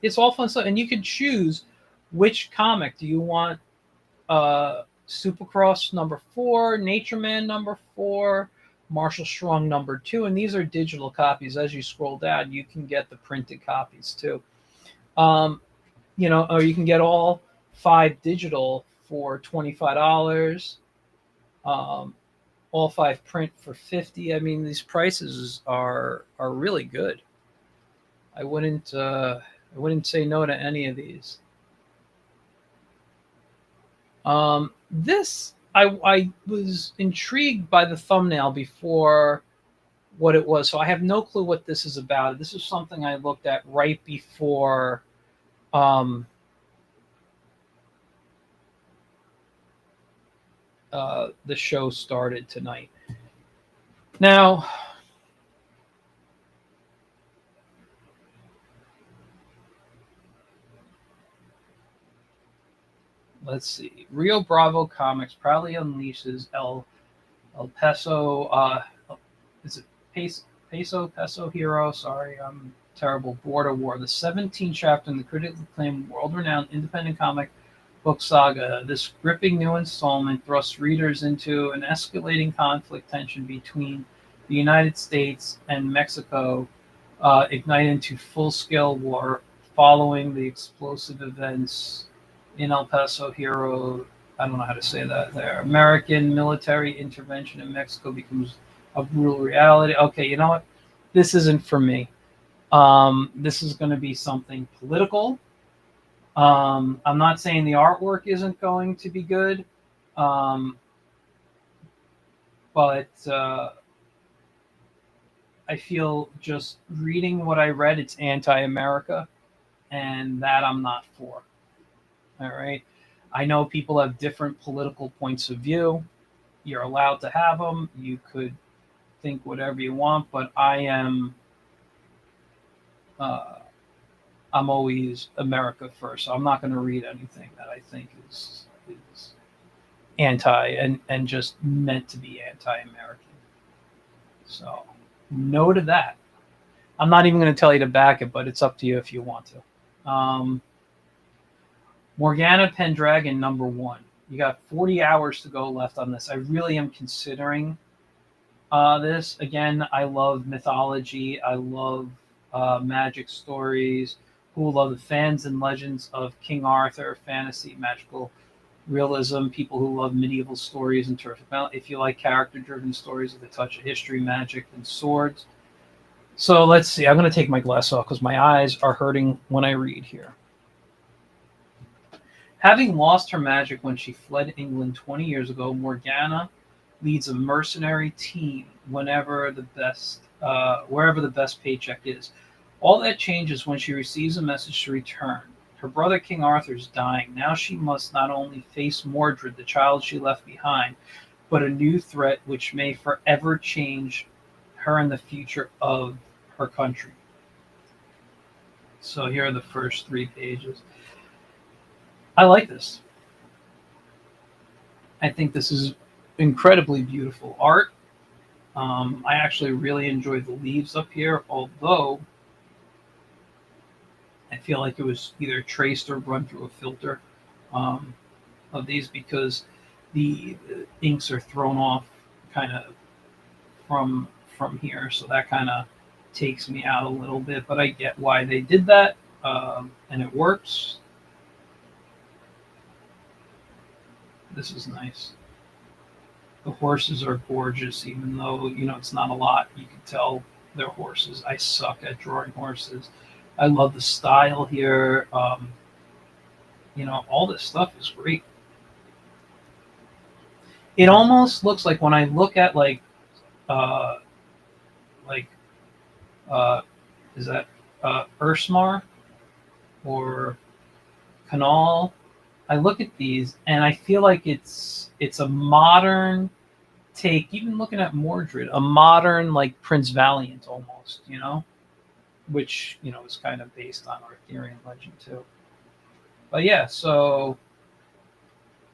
It's all fun stuff, and you can choose which comic do you want. Supercross #4, Nature Man #4, Marshall Strong #2, and these are digital copies. As you scroll down, you can get the printed copies too. Or you can get all 5 digital for $25. All 5 print for $50. I mean, these prices are really good. I wouldn't say no to any of these. This I was intrigued by the thumbnail before what it was, so I have no clue what this is about. This is something I looked at right before the show started tonight. Now, let's see. Rio Bravo Comics proudly unleashes El Peso. Is it Peso Hero? Sorry, I'm terrible. Border War, the 17th chapter in the critically acclaimed, world-renowned independent comic book saga. This gripping new installment thrusts readers into an escalating conflict tension between the United States and Mexico, ignite into full-scale war following the explosive events in El Paso. Hero, I don't know how to say that there. American military intervention in Mexico becomes a brutal reality. Okay, you know what? This isn't for me. This is going to be something political. I'm not saying the artwork isn't going to be good, but I feel just reading what I read, it's anti-America, and that I'm not for. All right. I know people have different political points of view. You're allowed to have them. You could think whatever you want, but I'm always America first. So I'm not going to read anything that I think is anti and just meant to be anti-American. So no to that. I'm not even going to tell you to back it, but it's up to you if you want to. Morgana Pendragon #1. You got 40 hours to go left on this. I really am considering this. Again, I love mythology. I love magic stories. Who love the fans and legends of King Arthur, fantasy, magical realism. People who love medieval stories and terrific. If you like character-driven stories with a touch of history, magic, and swords. So let's see. I'm going to take my glass off because my eyes are hurting when I read here. Having lost her magic when she fled England 20 years ago, Morgana leads a mercenary team wherever the best paycheck is. All that changes when she receives a message to return. Her brother King Arthur is dying. Now she must not only face Mordred, the child she left behind, but a new threat which may forever change her and the future of her country. So here are the first 3 pages. I like this. I think this is incredibly beautiful art. I actually really enjoyed the leaves up here, although I feel like it was either traced or run through a filter of these because the inks are thrown off kind of from here. So that kind of takes me out a little bit, but I get why they did that, and it works. This is nice. The horses are gorgeous, even though it's not a lot. You can tell they're horses. I suck at drawing horses. I love the style here. All this stuff is great. It almost looks like when I look at uh, like uh, is that Ursmar or Canal? I look at these and I feel like it's a modern take. Even looking at Mordred, a modern like Prince Valiant almost, which is kind of based on Arthurian legend too. But yeah, so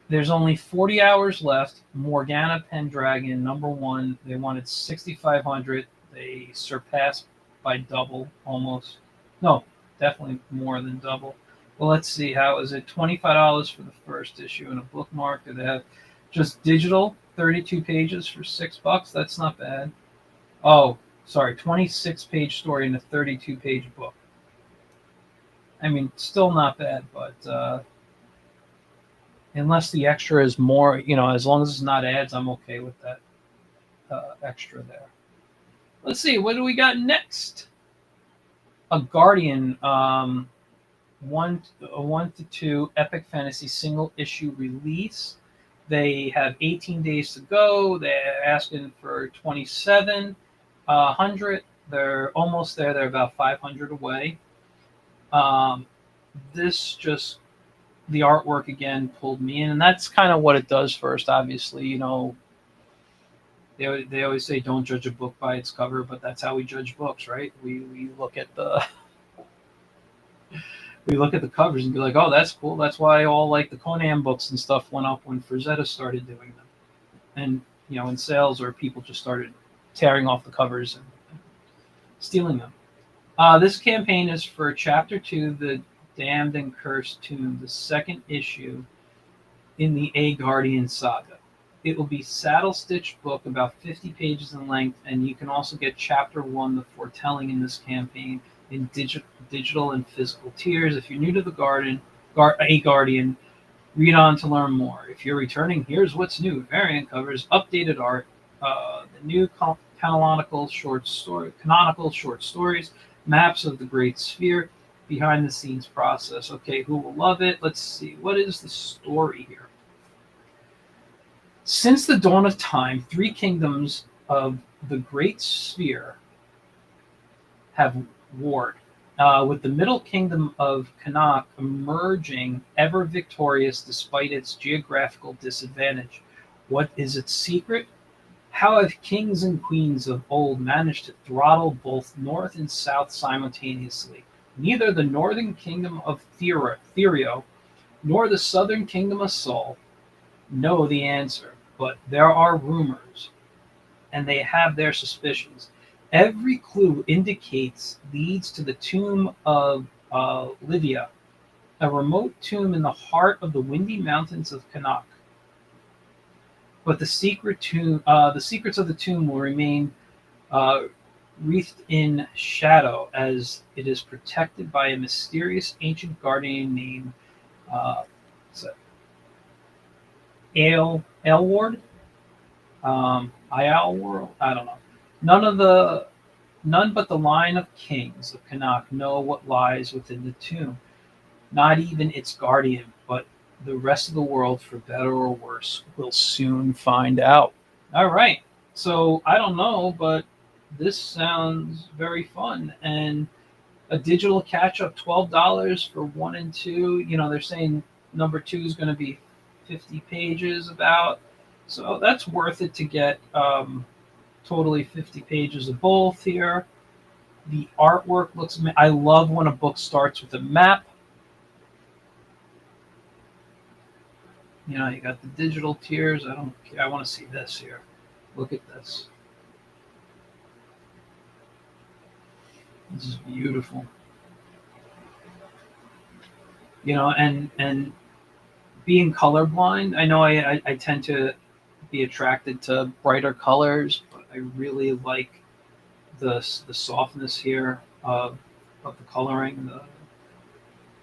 there's only 40 hours left. Morgana Pendragon, number one. They wanted 6,500. They surpassed by double almost. No, definitely more than double. Well, let's see. How is it? $25 for the first issue and a bookmark. Do they have just digital? 32 pages for $6. That's not bad. Oh, sorry. 26-page story and a 32-page book. I mean, still not bad, but unless the extra is more, as long as it's not ads, I'm okay with that extra there. Let's see, what do we got next? A Guardian, 1 to 2 epic fantasy single issue release. They have 18 days to go. They're asking for 2,700. They're almost there. They're about 500 away. This just the artwork again pulled me in, and that's kind of what it does first. Obviously, they always say don't judge a book by its cover, but that's how we judge books, right? We look at the we look at the covers and be like, oh, that's cool. That's why all like the Conan books and stuff went up when Frazetta started doing them, and in sales, or people just started tearing off the covers and stealing them. This campaign is for Chapter 2, The Damned and Cursed Tomb, the second issue in the A Guardian saga. It will be saddle-stitched book, about 50 pages in length, and you can also get Chapter 1, The Foretelling, in this campaign in digital and physical tiers. If you're new to the A Guardian, read on to learn more. If you're returning, here's what's new. Variant covers, updated art, the new canonical short stories, maps of the Great Sphere, behind the scenes process. Okay, who will love it? Let's see. What is the story here? Since the dawn of time, 3 kingdoms of the Great Sphere have warred, with the middle kingdom of Connacht emerging ever victorious despite its geographical disadvantage. What is its secret? How have kings and queens of old managed to throttle both north and south simultaneously? Neither the northern kingdom of Therio nor the southern kingdom of Sol know the answer, but there are rumors, and they have their suspicions. Every clue leads to the tomb of Livia, a remote tomb in the heart of the windy mountains of Connacht. But the secrets of the tomb will remain wreathed in shadow, as it is protected by a mysterious ancient guardian named Aylward. Ialward. I don't know. None but the line of kings of Connacht know what lies within the tomb. Not even its guardian, but the rest of the world, for better or worse, will soon find out. All right. So I don't know, but this sounds very fun. And a digital catch up, $12 for 1 and 2. They're saying number 2 is going to be 50 pages about. So that's worth it to get totally 50 pages of both here. The artwork looks. I love when a book starts with a map. You got the digital tiers. I don't care. I want to see this here. Look at this. This is beautiful. And being colorblind, I know I tend to be attracted to brighter colors, but I really like the softness here of the coloring.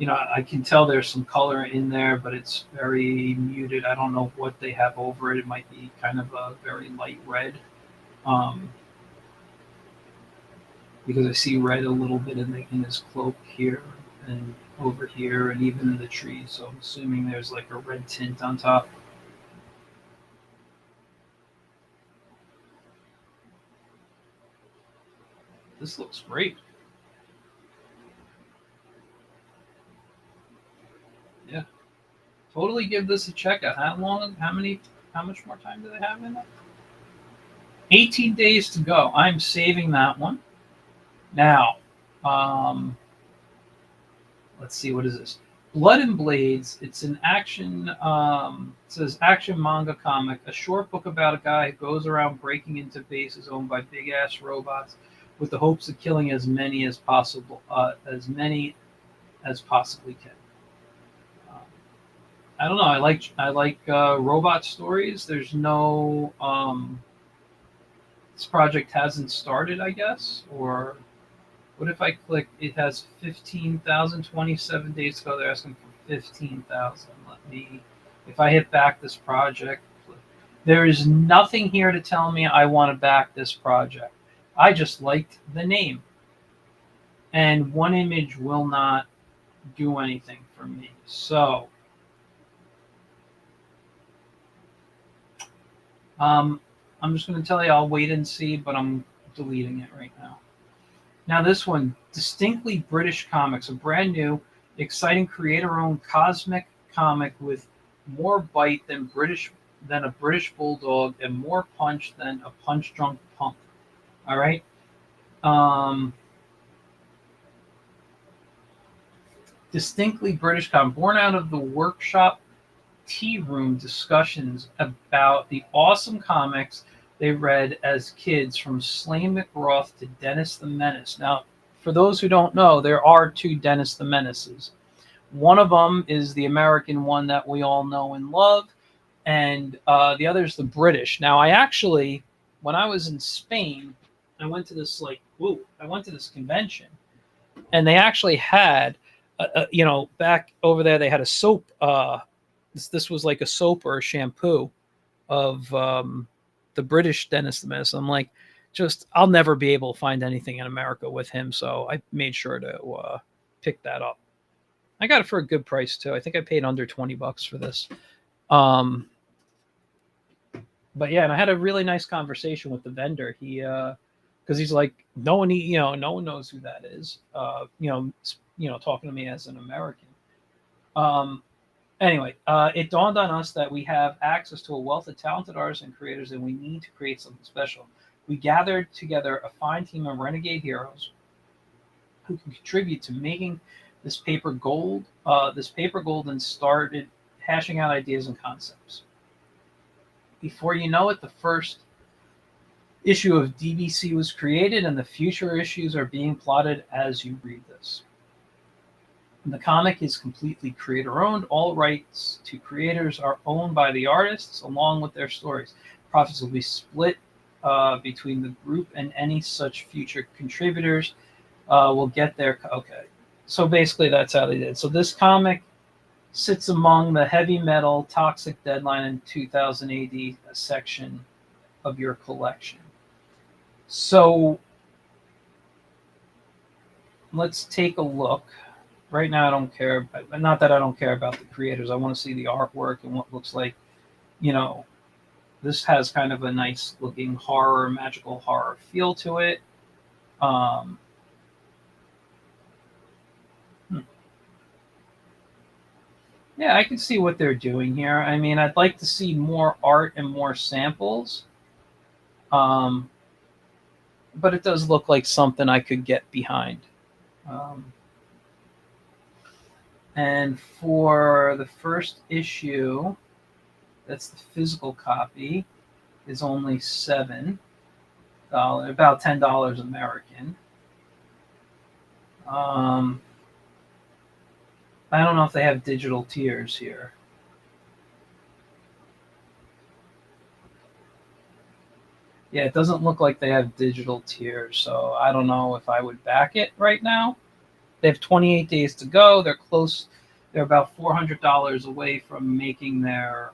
I can tell there's some color in there, but it's very muted. I don't know what they have over it. It might be kind of a very light red, um, because I see red a little bit in his cloak here and over here, and even in the trees. So I'm assuming there's like a red tint on top. This looks great. Yeah, totally give this a check out. How much more time do they have in it? 18 days to go. I'm saving that one. Now, um, let's see, what is this? Blood and Blades. It's an action, it says action manga comic, a short book about a guy who goes around breaking into bases owned by big ass robots with the hopes of killing as many as possibly can. Um, I don't know. I like robot stories. There's no this project hasn't started, I guess, or what if I click? It has 15,027 days to go. They're asking for 15,000. If I hit back this project, there is nothing here to tell me I want to back this project. I just liked the name, and one image will not do anything for me. So, I'm just going to tell you I'll wait and see, but I'm deleting it right now. Now, this one, distinctly British comics, a brand new, exciting creator-owned cosmic comic with more bite than a British bulldog and more punch than a punch-drunk punk. All right. Um, distinctly British comic, born out of the workshop tea room discussions about the awesome comics they read as kids, from Slane McGrath to Dennis the Menace. Now, for those who don't know, there are two Dennis the Menaces. One of them is the American one that we all know and love, and the other is the British. Now, I actually, when I was in Spain, I went to this convention, and they actually had, back over there, they had a soap. This was like a soap or a shampoo of the British Dennis the Menace. I'm like, I'll never be able to find anything in America with him, so I made sure to pick that up. I got it for a good price too. I think I paid under $20 for this. Um, but yeah, and I had a really nice conversation with the vendor. Because he's like, no one knows who that is. Talking to me as an American. Um, Anyway, it dawned on us that we have access to a wealth of talented artists and creators, and we need to create something special. We gathered together a fine team of renegade heroes who can contribute to making this paper gold. And started hashing out ideas and concepts. Before you know it, the first issue of DBC was created, and the future issues are being plotted as you read this. The comic is completely creator-owned. All rights to creators are owned by the artists, along with their stories. Profits will be split between the group, and any such future contributors will get their... Okay, so basically that's how they did. So this comic sits among the heavy metal Toxic Deadline in 2000 AD section of your collection. So let's take a look. Right now, I don't care. Not that I don't care about the creators. I want to see the artwork and what looks like. This has kind of a nice looking magical horror feel to it. Yeah, I can see what they're doing here. I mean, I'd like to see more art and more samples. But it does look like something I could get behind. And for the first issue, that's the physical copy, is only $7, about $10 American. I don't know if they have digital tiers here. Yeah, it doesn't look like they have digital tiers, so I don't know if I would back it right now. They have 28 days to go. They're close. They're about $400 away from making their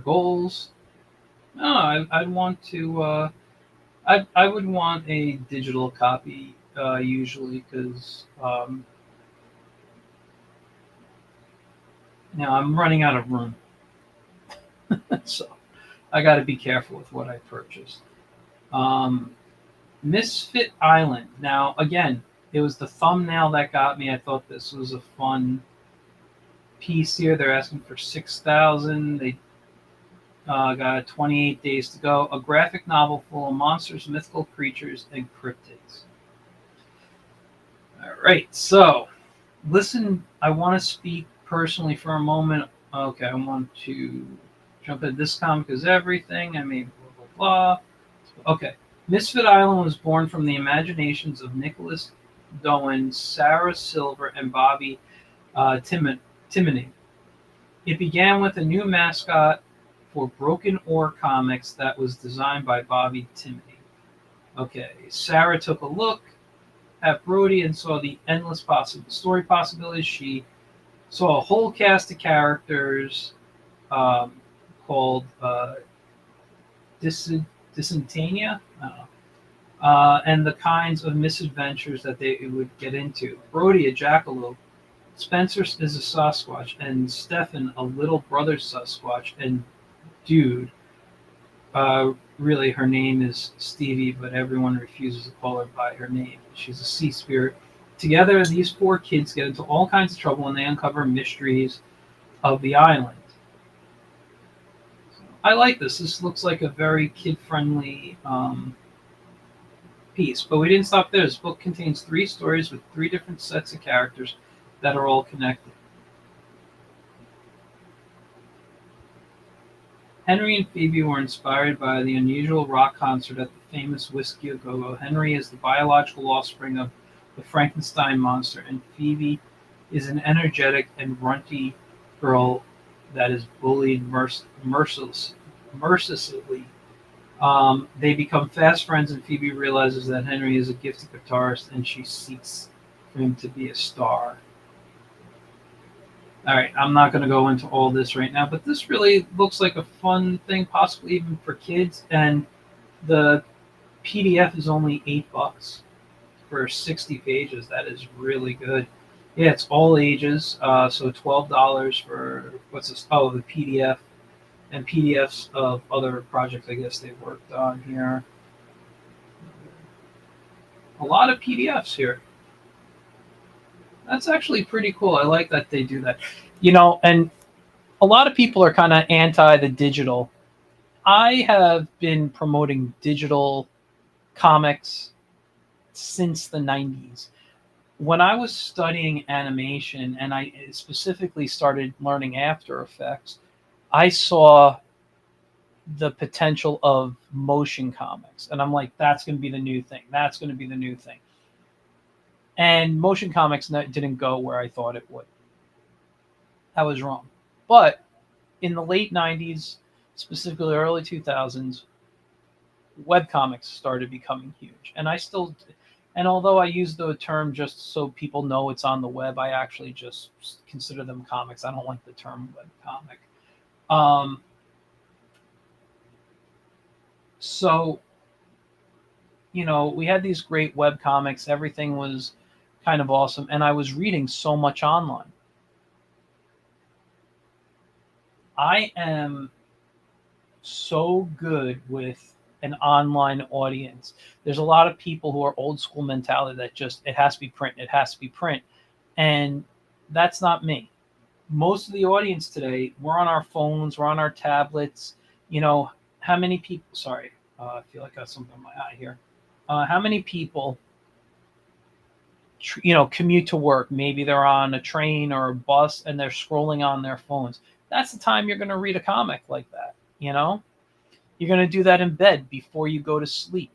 goals. No, I'd want to. I would want a digital copy usually because I'm running out of room, so I got to be careful with what I purchase. Um, Misfit Island. Now, again, it was the thumbnail that got me. I thought this was a fun piece here. They're asking for 6,000. They got 28 days to go. A graphic novel full of monsters, mythical creatures, and cryptids. All right, so listen. I want to speak personally for a moment. Okay, I want to jump in. This comic is everything. I mean, blah blah blah. Okay, Misfit Island was born from the imaginations of Nicholas Doan, Sarah Silver, and Bobby Timoney. It began with a new mascot for Broken Oar Comics that was designed by Bobby Timoney. Okay, Sarah took a look at Brody and saw the endless story possibilities. She saw a whole cast of characters um, called Dysentania. I don't know. And the kinds of misadventures that they would get into. Brody, a jackalope, Spencer is a Sasquatch, and Stefan, a little brother Sasquatch, and Dude, really her name is Stevie, but everyone refuses to call her by her name. She's a sea spirit. Together, these four kids get into all kinds of trouble when they uncover mysteries of the island. I like this. This looks like a very kid-friendly piece. But we didn't stop there. This book contains 3 stories with 3 different sets of characters that are all connected. Henry and Phoebe were inspired by the unusual rock concert at the famous Whiskey A Go Go. Henry is the biological offspring of the Frankenstein monster, and Phoebe is an energetic and runty girl that is bullied mercilessly. They become fast friends, and Phoebe realizes that Henry is a gifted guitarist, and she seeks for him to be a star. All right, I'm not going to go into all this right now, but this really looks like a fun thing, possibly even for kids. And the PDF is only $8 for 60 pages. That is really good. Yeah, it's all ages. So $12 for what's this? Oh, the PDF and PDFs of other projects. I guess they worked on here. A lot of PDFs here. That's actually pretty cool. I like that they do that. And a lot of people are kind of anti the digital. I have been promoting digital comics since the 90s. When I was studying animation and I specifically started learning After Effects, I saw the potential of motion comics. And I'm like, that's going to be the new thing. That's going to be the new thing. And motion comics didn't go where I thought it would. I was wrong. But in the late 90s, specifically early 2000s, webcomics started becoming huge. And although I use the term just so people know it's on the web, I actually just consider them comics. I don't like the term webcomic. So, we had these great webcomics. Everything was kind of awesome. And I was reading so much online. I am so good with an online audience. There's a lot of people who are old school mentality that just, it has to be print, it has to be print. And that's not me. Most of the audience today, we're on our phones, we're on our tablets. How many people, sorry, I feel like I got something in my eye here. How many people, commute to work? Maybe they're on a train or a bus and they're scrolling on their phones. That's the time you're going to read a comic like that. You're going to do that in bed before you go to sleep.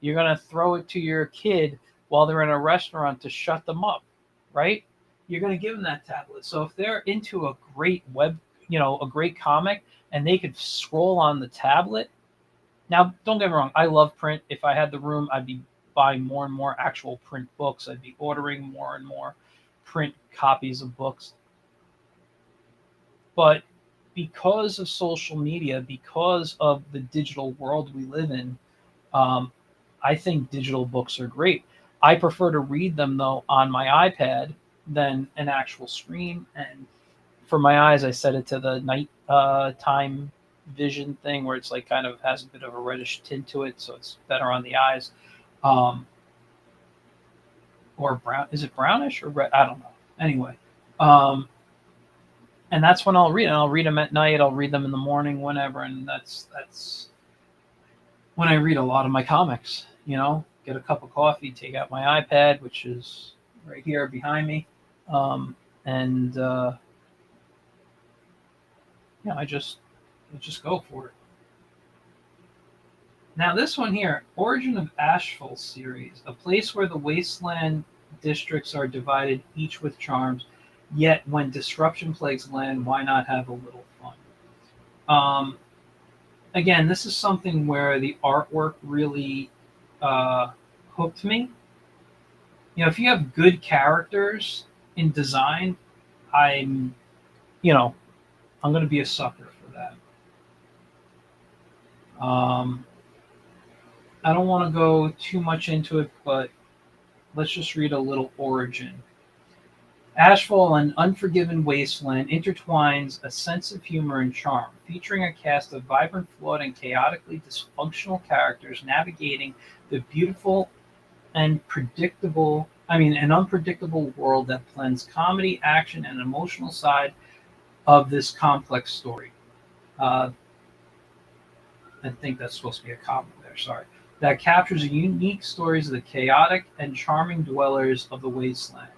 You're going to throw it to your kid while they're in a restaurant to shut them up, right? You're going to give them that tablet. So if they're into a great a great comic, and they could scroll on the tablet. Now, don't get me wrong, I love print. If I had the room, I'd be buying more and more actual print books. I'd be ordering more and more print copies of books. But because of social media, because of the digital world we live in, um, I think digital books are great. I prefer to read them though on my iPad than an actual screen. And for my eyes, I set it to the night time vision thing where it's like kind of has a bit of a reddish tint to it, so it's better on the eyes. Um, or brown? Is it brownish or red? I don't know. Anyway, um, and that's when I'll read. And I'll read them at night. I'll read them in the morning, whenever, and that's when I read a lot of my comics. Get a cup of coffee, take out my iPad, which is right here behind me, and I just go for it. Now this one here, Origin of Ashful series, a place where the wasteland districts are divided, each with charms. Yet when disruption plagues land, why not have a little fun? Again, this is something where the artwork really hooked me. If you have good characters in design, I'm, you know, I'm going to be a sucker for that. I don't want to go too much into it, but let's just read a little origin. Ashfall, an unforgiven wasteland, intertwines a sense of humor and charm, featuring a cast of vibrant, flawed, and chaotically dysfunctional characters navigating the beautiful and an unpredictable world that blends comedy, action, and emotional side of this complex story. Uh, I think that's supposed to be a comma there, sorry. That captures the unique stories of the chaotic and charming dwellers of the wasteland.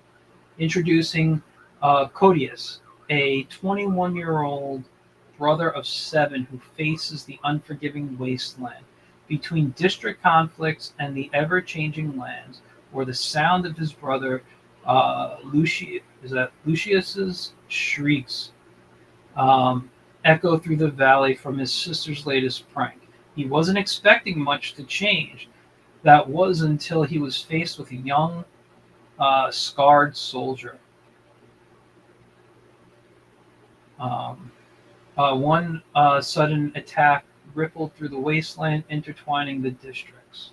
Introducing Codius, a 21-year-old brother of 7 who faces the unforgiving wasteland. Between district conflicts and the ever-changing lands, or the sound of his brother Lucius's shrieks echo through the valley from his sister's latest prank. He wasn't expecting much to change. That was until he was faced with a young, scarred soldier. One sudden attack rippled through the wasteland, intertwining the districts.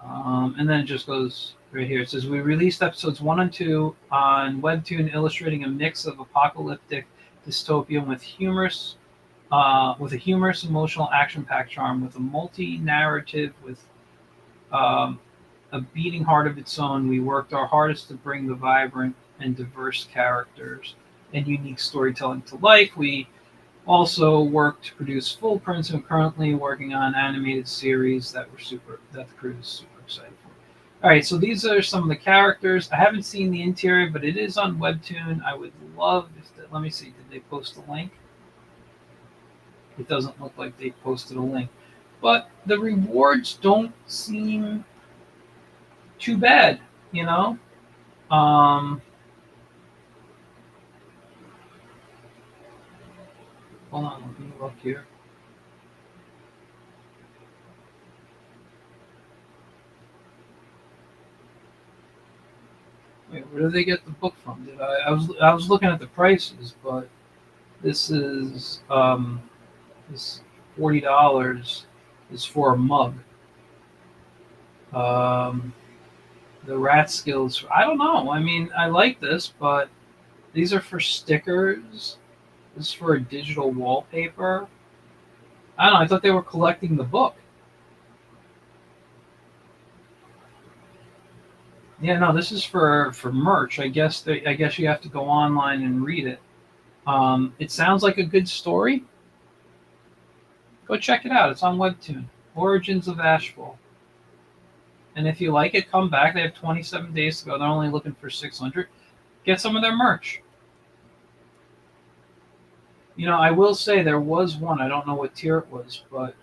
And then it just goes right here. It says, we released episodes 1 and 2 on Webtoon, illustrating a mix of apocalyptic dystopian with a humorous, emotional, action-packed charm, with a multi-narrative, with a beating heart of its own. We worked our hardest to bring the vibrant and diverse characters and unique storytelling to life. We also worked to produce full prints and currently working on animated series that the crew is super excited for. All right, so these are some of the characters. I haven't seen the interior, but it is on Webtoon. I would love let me see, did they post a link? It doesn't look like they posted a link. But the rewards don't seem too bad, hold on, let me look here. Wait, where did they get the book from? I was looking at the prices, but this is this $40 is for a mug. The rat skills, I don't know. I mean, I like this, but these are for stickers. This is for a digital wallpaper. I don't know. I thought they were collecting the book. Yeah, no, this is for merch. I guess you have to go online and read it. It sounds like a good story. Go check it out. It's on Webtoon. Origins of Ashfall. And if you like it, come back. They have 27 days to go. They're only looking for 600. Get some of their merch. I will say there was one. I don't know what tier it was, but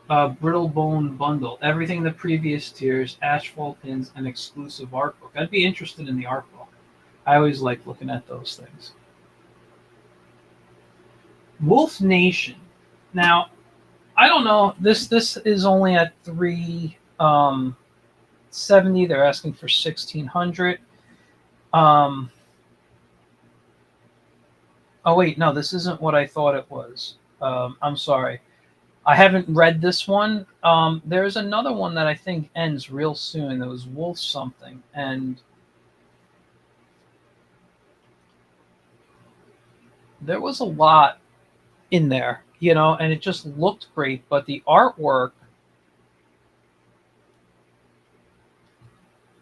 Brittle Bone Bundle. Everything in the previous tiers, asphalt pins, and exclusive art book. I'd be interested in the art book. I always like looking at those things. Wolf Nation. Now, I don't know. This is only at 370. They're asking for 1,600. Um, oh wait, no, this isn't what I thought it was. I'm sorry. I haven't read this one. There's another one that I think ends real soon. That was Wolf something, and there was a lot in there, and it just looked great. But the artwork,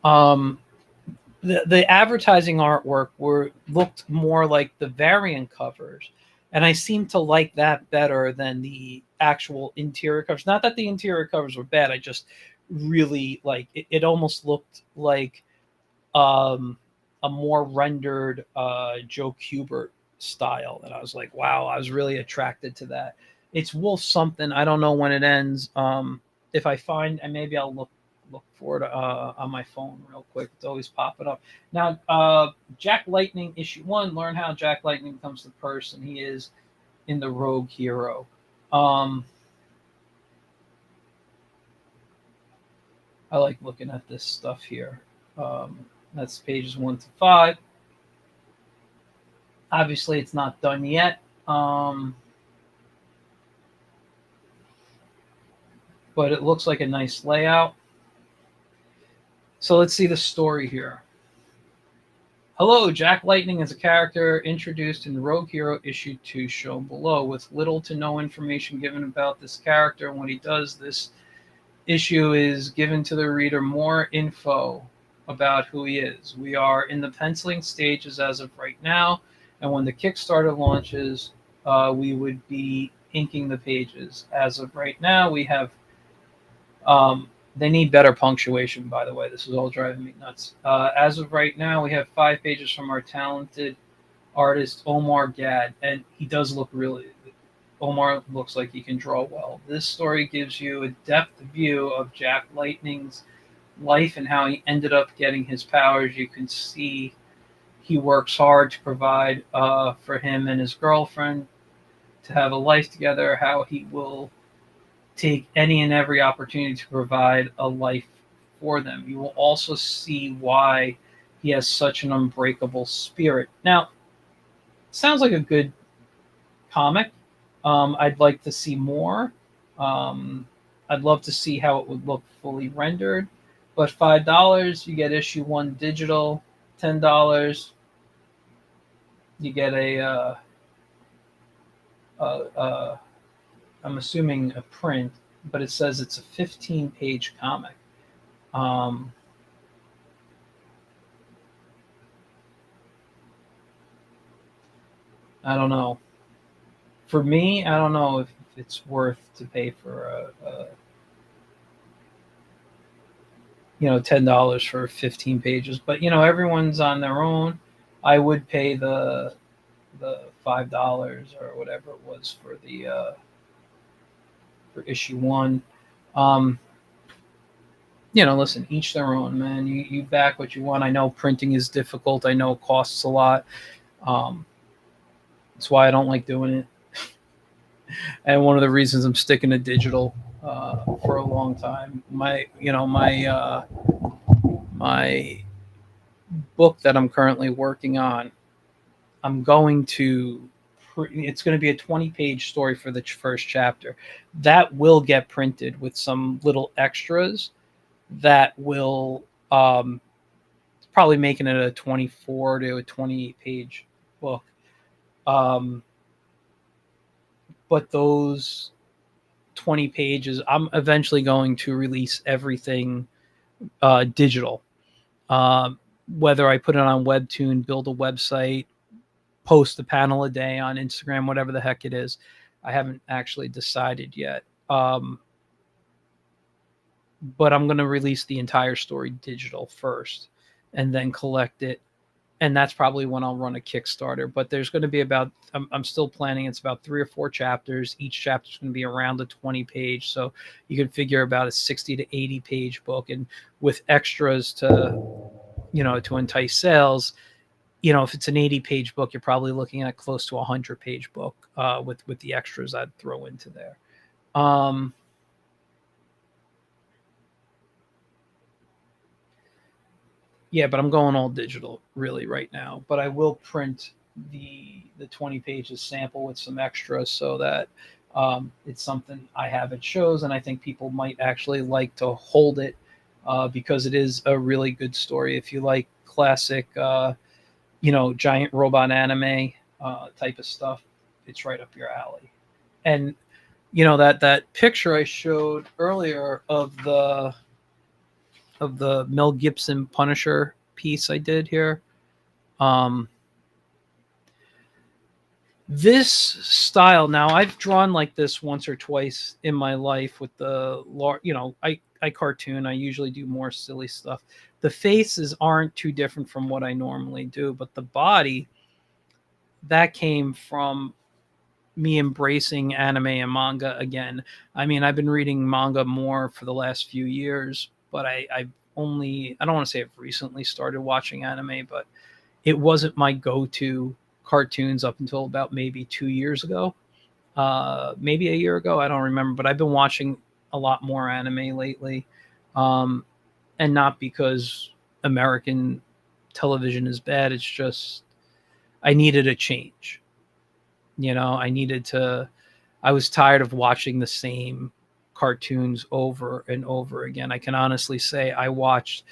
um, the advertising artwork looked more like the variant covers, and I seem to like that better than the actual interior covers. Not that the interior covers were bad. I just really like it. It almost looked like um, a more rendered Joe Kubert style, and I was like, wow, I was really attracted to that. It's Wolf something. I don't know when it ends. If I find, and maybe I'll look for it on my phone real quick. It's always popping up. Now, Jack Lightning issue 1. Learn how Jack Lightning becomes the person he is in the Rogue Hero. I like looking at this stuff here. That's pages 1 to 5. Obviously, it's not done yet. But it looks like a nice layout. So let's see the story here. Hello, Jack Lightning is a character introduced in Rogue Hero issue 2 shown below, with little to no information given about this character and what he does. This issue is given to the reader more info about who he is. We are in the penciling stages as of right now, and when the Kickstarter launches, we would be inking the pages. As of right now, we have they need better punctuation, by the way. This is all driving me nuts. As of right now, we have 5 pages from our talented artist, Omar Gad, and he does look really. Omar looks like he can draw well. This story gives you a depth view of Jack Lightning's life and how he ended up getting his powers. You can see he works hard to provide for him and his girlfriend to have a life together, how he will take any and every opportunity to provide a life for them. You will also see why he has such an unbreakable spirit. Now, sounds like a good comic. I'd like to see more. I'd love to see how it would look fully rendered. But $5, you get issue 1 digital. $10, you get I'm assuming a print, but it says it's a 15-page comic. I don't know. For me, I don't know if it's worth to pay for $10 for 15 pages. But everyone's on their own. I would pay the $5 or whatever it was for the for issue 1. Listen, each their own, man. You back what you want. I know printing is difficult. I know it costs a lot. That's why I don't like doing it. And one of the reasons I'm sticking to digital for a long time. My book that I'm currently working on, I'm going to. It's going to be a 20-page story for the first chapter. That will get printed with some little extras. That will probably making it a 24 to a 28-page book. But those 20 pages, I'm eventually going to release everything digital. Whether I put it on Webtoon, build a website, post a panel a day on Instagram, whatever the heck it is. I haven't actually decided yet. But I'm going to release the entire story digital first and then collect it and that's probably when I'll run a Kickstarter. But there's going to be about, I'm still planning, it's about 3 or 4 chapters. Each chapter is going to be around a 20 page, so you can figure about a 60 to 80 page book, and with extras to, to entice sales. If it's an 80 page book, you're probably looking at close to a 100 page book, with the extras I'd throw into there. Yeah, but I'm going all digital really right now. But I will print the 20 pages sample with some extras, so that it's something I have at shows, and I think people might actually like to hold it, because it is a really good story. If you like classic, giant robot anime type of stuff, it's right up your alley. And that picture I showed earlier of the Mel Gibson Punisher piece I did here. This style, now I've drawn like this once or twice in my life with the, I cartoon. I usually do more silly stuff. The faces aren't too different from what I normally do, but the body, that came from me embracing anime and manga again. I mean, I've been reading manga more for the last few years, but I don't want to say I've recently started watching anime, but it wasn't my go-to cartoons up until about maybe 2 years ago, maybe a year ago. I don't remember, but I've been watching a lot more anime lately, and not because American television is bad. It's just I needed a change. I was tired of watching the same cartoons over and over again. I can honestly say I watched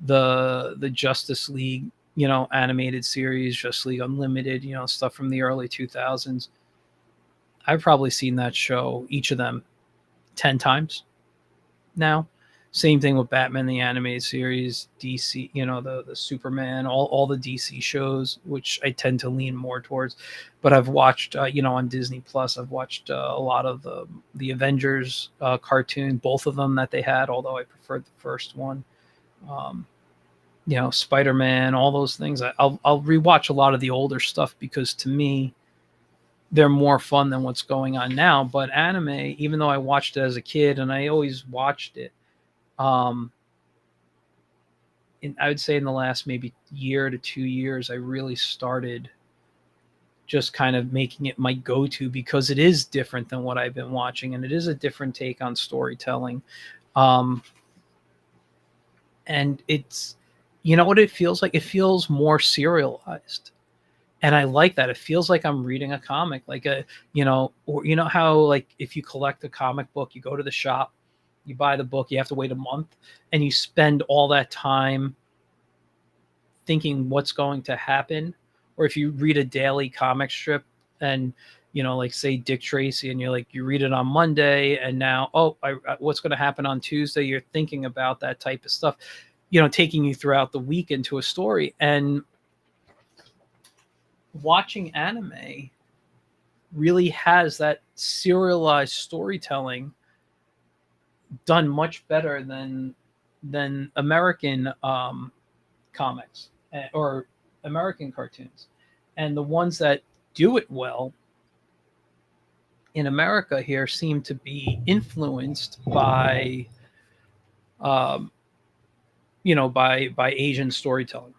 the Justice League, animated series, Justice League Unlimited, stuff from the early 2000s. I've probably seen that show, each of them, 10 times now. Same thing with Batman, the animated series, DC, the Superman, all the DC shows, which I tend to lean more towards. But I've watched, on Disney Plus, I've watched a lot of the Avengers cartoon, both of them that they had, although I preferred the first one. Spider-Man, all those things. I'll rewatch a lot of the older stuff because to me, they're more fun than what's going on now. But anime, even though I watched it as a kid and I always watched it, I would say in the last maybe year to 2 years, I really started just kind of making it my go-to because it is different than what I've been watching, and it is a different take on storytelling. And it's, what it feels like? It feels more serialized. And I like that. It feels like I'm reading a comic, like or how, like, if you collect a comic book, you go to the shop, you buy the book, you have to wait a month, and you spend all that time thinking what's going to happen. Or if you read a daily comic strip and, like say Dick Tracy, and you read it on Monday, and now, what's going to happen on Tuesday? You're thinking about that type of stuff, taking you throughout the week into a story. And watching anime really has that serialized storytelling done much better than American comics or American cartoons. And the ones that do it well in America here seem to be influenced by by Asian storytelling.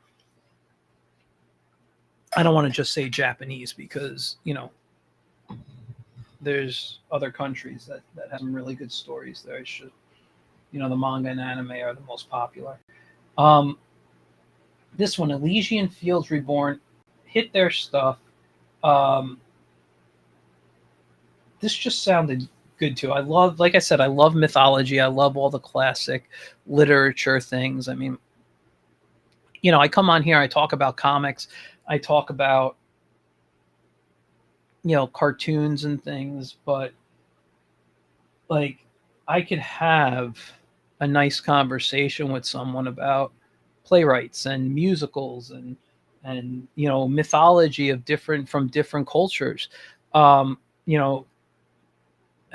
I don't want to just say Japanese because there's other countries that have some really good stories there. It's just, the manga and anime are the most popular. This one, Elysian Fields Reborn, hit their stuff. This just sounded good too. Like I said, I love mythology. I love all the classic literature things. I mean, I come on here, I talk about comics, I talk about cartoons and things, but like I could have a nice conversation with someone about playwrights and musicals and mythology from different cultures. I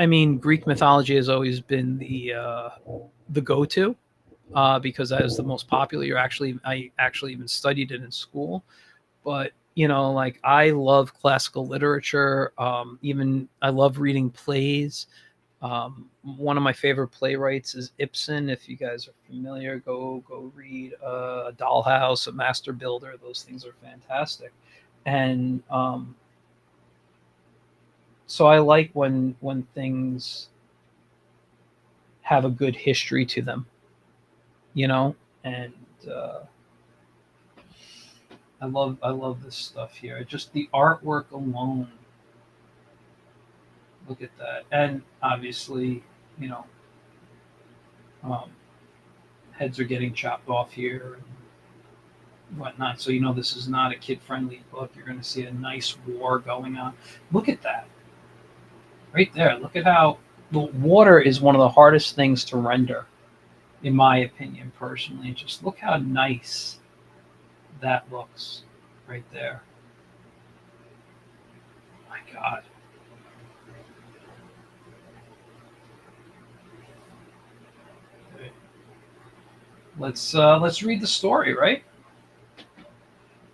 mean, Greek mythology has always been the go-to. because that is the most popular. I actually even studied it in school. But like I love classical literature. Even I love reading plays. One of my favorite playwrights is Ibsen. If you guys are familiar, go read A Dollhouse, A Master Builder. Those things are fantastic. And so I like when things have a good history to them, and uh, I love this stuff here. Just the artwork alone. Look at that, and obviously, you know, um, heads are getting chopped off here and whatnot. So this is not a kid-friendly book. You're going to see a nice war going on. Look at that right there. Look at how the water is one of the hardest things to render, in my opinion, personally. Just look how nice that looks right there. My God. Let's read the story, right?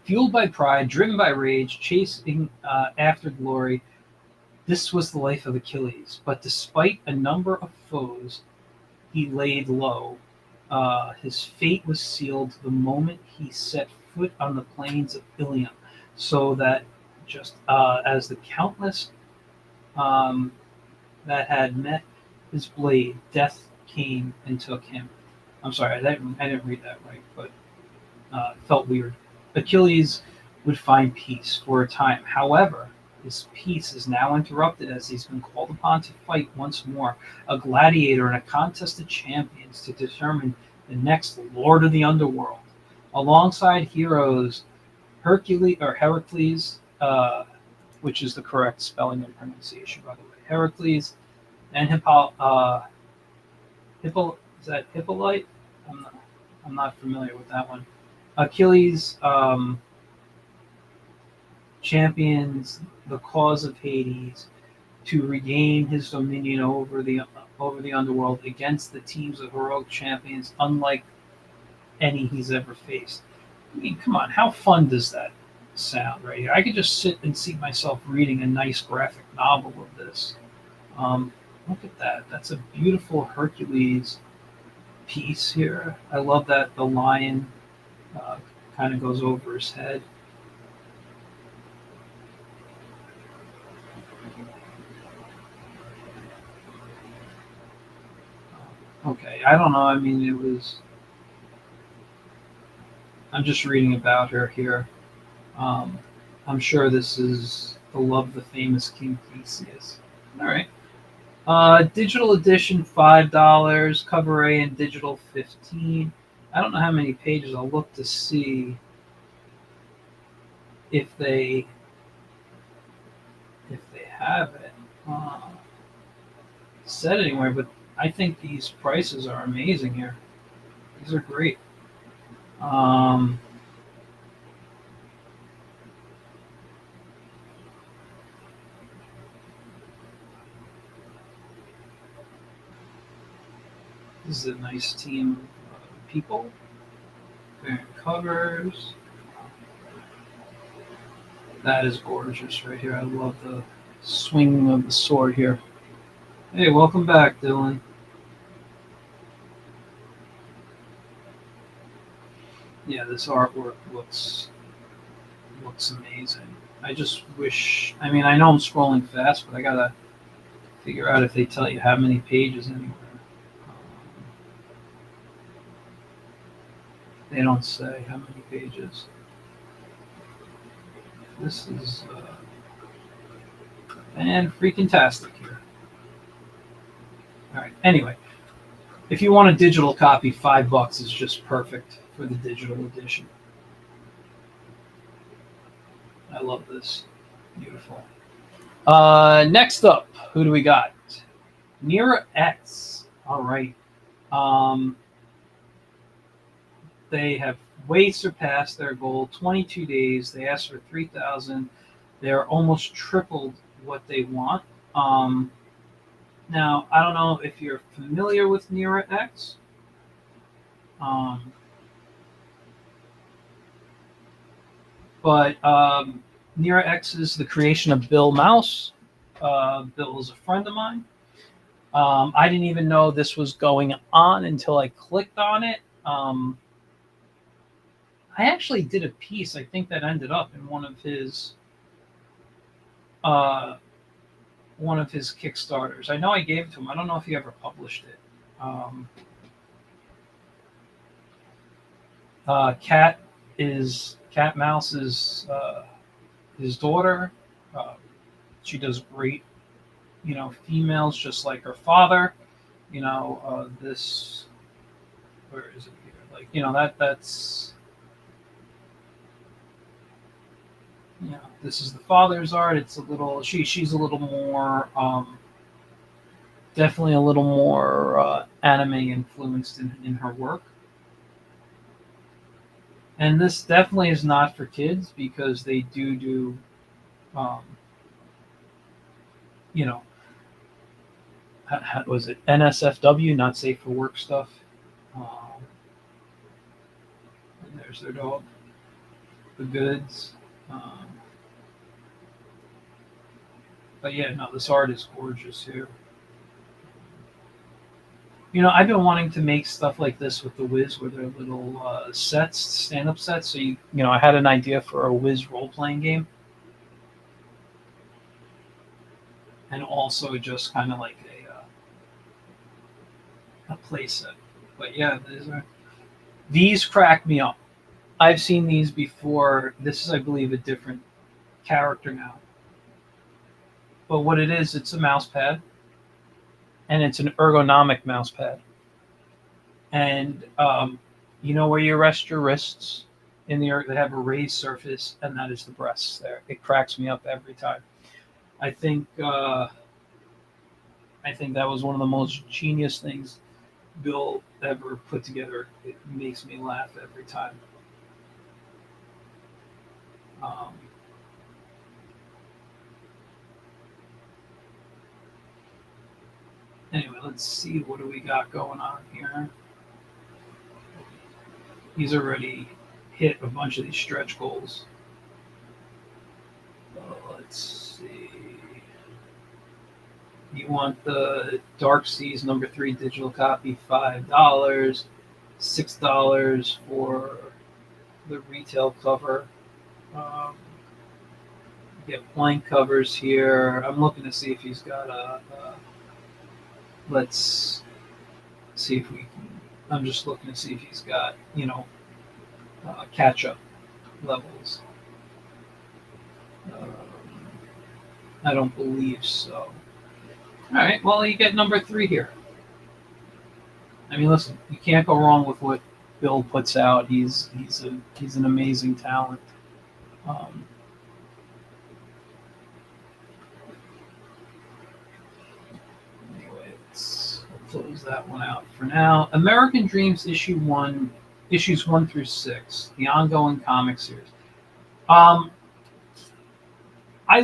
Fueled by pride, driven by rage, chasing after glory, this was the life of Achilles. But despite a number of foes he laid low, his fate was sealed the moment he set foot on the plains of Ilium. So that just as the countless um, that had met his blade, death came and took him. I'm sorry, I didn't read that right, but it felt weird. Achilles would find peace for a time. However, his peace is now interrupted as he's been called upon to fight once more, a gladiator in a contest of champions to determine the next lord of the underworld. Alongside heroes Heracles, which is the correct spelling and pronunciation, by the way, Heracles and is that Hippolyte? I'm not, I'm not familiar with that one. Achilles champions the cause of Hades to regain his dominion over the underworld against the teams of heroic champions, unlike any he's ever faced. I mean, come on, how fun does that sound right here? I could just sit and see myself reading a nice graphic novel of this. Look at that. That's a beautiful Hercules piece here. I love that the lion uh, kind of goes over his head. Okay, I don't know. I mean, it was. I'm just reading about her here. Um, I'm sure this is the love, the famous King Theseus. All right. Digital edition $5, cover A and digital 15. I don't know how many pages. I'll look to see if they have it said anywhere. But I think these prices are amazing here. These are great. Um, this is a nice team of people. Variant covers. That is gorgeous right here. I love the swinging of the sword here. Hey, welcome back, Dylan. Yeah, this artwork looks amazing. I just wish. I mean, I know I'm scrolling fast, but I gotta figure out if they tell you how many pages anywhere. They don't say how many pages. This is and freaking tastic here. All right. Anyway, if you want a digital copy, $5 is just perfect for the digital edition. I love this. Beautiful. Next up, who do we got? Nira X. All right. Um, they have way surpassed their goal. 22 days. They asked for 3,000. They're almost tripled what they want. Now, I don't know if you're familiar with Nira X. Um, but Nira X is the creation of Bill Mouse. Bill is a friend of mine. I didn't even know this was going on until I clicked on it. I actually did a piece. I think that ended up in uh, one of his Kickstarters. I know I gave it to him. I don't know if he ever published it. Um, Cat is Cat Mouse is his daughter. Uh, she does great, females just like her father. This where is it here? Like that's this is the father's art. It's a little she's a little more definitely a little more anime influenced in her work. And this definitely is not for kids because they do um, you know was it NSFW, not safe for work stuff. Um, and there's their dog, the goods. Um, but yeah, no, this art is gorgeous here. I've been wanting to make stuff like this with the Wiz, where they're little sets, stand-up sets. So I had an idea for a Wiz role-playing game, and also just kind of like a play set. But yeah, these crack me up. I've seen these before. This is, I believe, a different character now. But what it is, it's a mouse pad, and it's an ergonomic mouse pad. And where you rest your wrists in the earth, they have a raised surface, and that is the breasts there. It cracks me up every time. I think that was one of the most genius things Bill ever put together. It makes me laugh every time. Um, anyway, let's see what do we got going on here. He's already hit a bunch of these stretch goals. Let's see. You want the Dark Seas #3 digital copy, $5, $6 for the retail cover. Get blank covers here. I'm looking to see if he's got let's see if we can. I'm just looking to see if he's got, catch up levels. I don't believe so. All right, well, you get #3 here. I mean, listen, you can't go wrong with what Bill puts out. He's an amazing talent. Um, anyway, let's close that one out for now. American Dreams issues 1 through 6, the ongoing comic series. I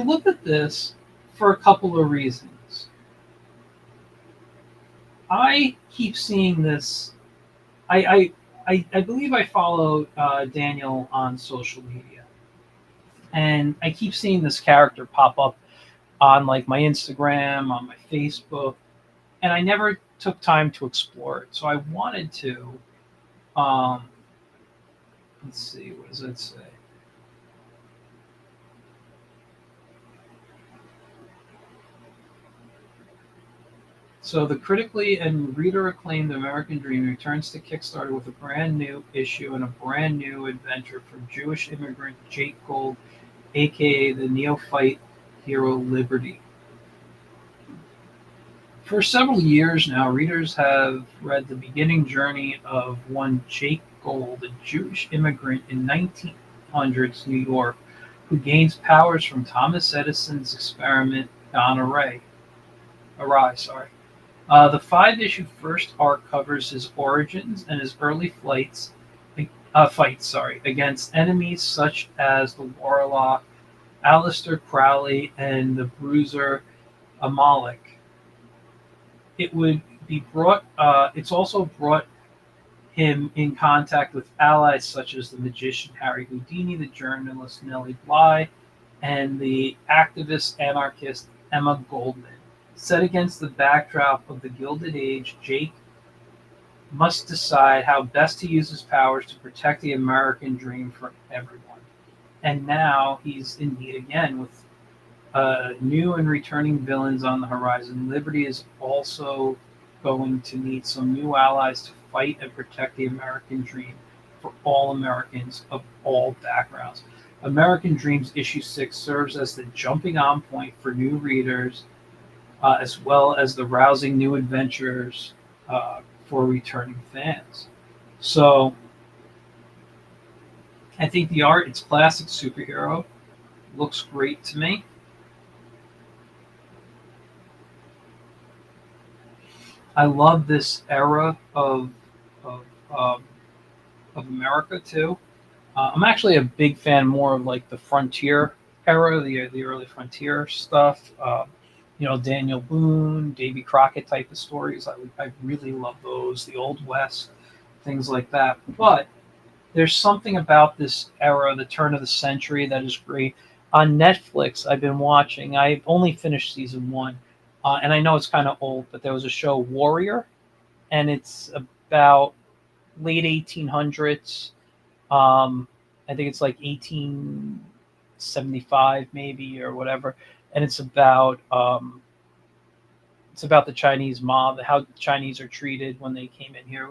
look at this for a couple of reasons. I keep seeing this. I believe I follow Daniel on social media, and I keep seeing this character pop up on like my Instagram, on my Facebook, and I never took time to explore it. So I wanted to. Um, let's see, what does it say? So the critically and reader acclaimed American Dream returns to Kickstarter with a brand new issue and a brand new adventure from Jewish immigrant Jake Gold, aka the neophyte hero Liberty. For several years now, readers have read the beginning journey of one Jake Gold, a Jewish immigrant in 1900s New York, who gains powers from Thomas Edison's experiment on Array. The 5-issue first arc covers his origins and his early fights against enemies such as the Warlock, Aleister Crowley, and the Bruiser Amalek. It's also brought him in contact with allies such as the magician Harry Houdini, the journalist Nellie Bly, and the activist anarchist Emma Goldman. Set against the backdrop of the Gilded Age, Jake must decide how best to use his powers to protect the American dream for everyone. And now he's in need again with new and returning villains on the horizon. Liberty is also going to need some new allies to fight and protect the American dream for all Americans of all backgrounds. American Dreams issue 6 serves as the jumping on point for new readers, as well as the rousing new adventures for returning fans. So I think the art, it's classic superhero, looks great to me. I love this era of, um, of America too. I'm actually a big fan more of like the frontier era, the early frontier stuff. Daniel Boone, Davy Crockett type of stories. I really love those. The Old West, things like that. But there's something about this era, the turn of the century, that is great. On Netflix, I've been watching. I've only finished season 1, and I know it's kind of old, but there was a show Warrior, and it's about late 1800s. I think it's like 1875 maybe or whatever, and it's about the Chinese mob, how the Chinese are treated when they came in here.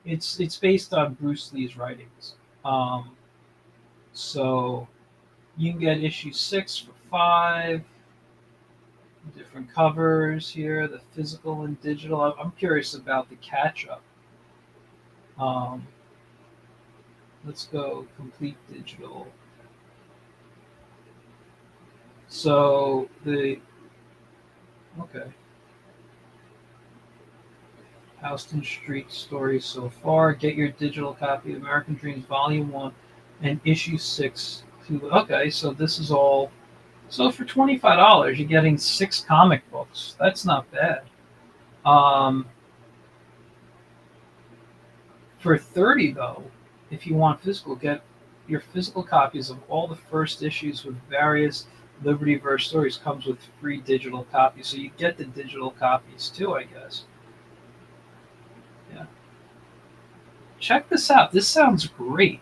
It's based on Bruce Lee's writings. So you can get issue 6 for 5. Different covers here, the physical and digital. I'm curious about the catch up. Um, let's go complete digital. So okay. Houston Street stories so far. Get your digital copy of American Dreams Volume 1 and Issue 6. Okay, so this is all. So for $25, you're getting 6 comic books. That's not bad. For $30 though, if you want physical, get your physical copies of all the first issues with various Libertyverse stories. Comes with free digital copies, so you get the digital copies too, I guess. Yeah. Check this out. This sounds great.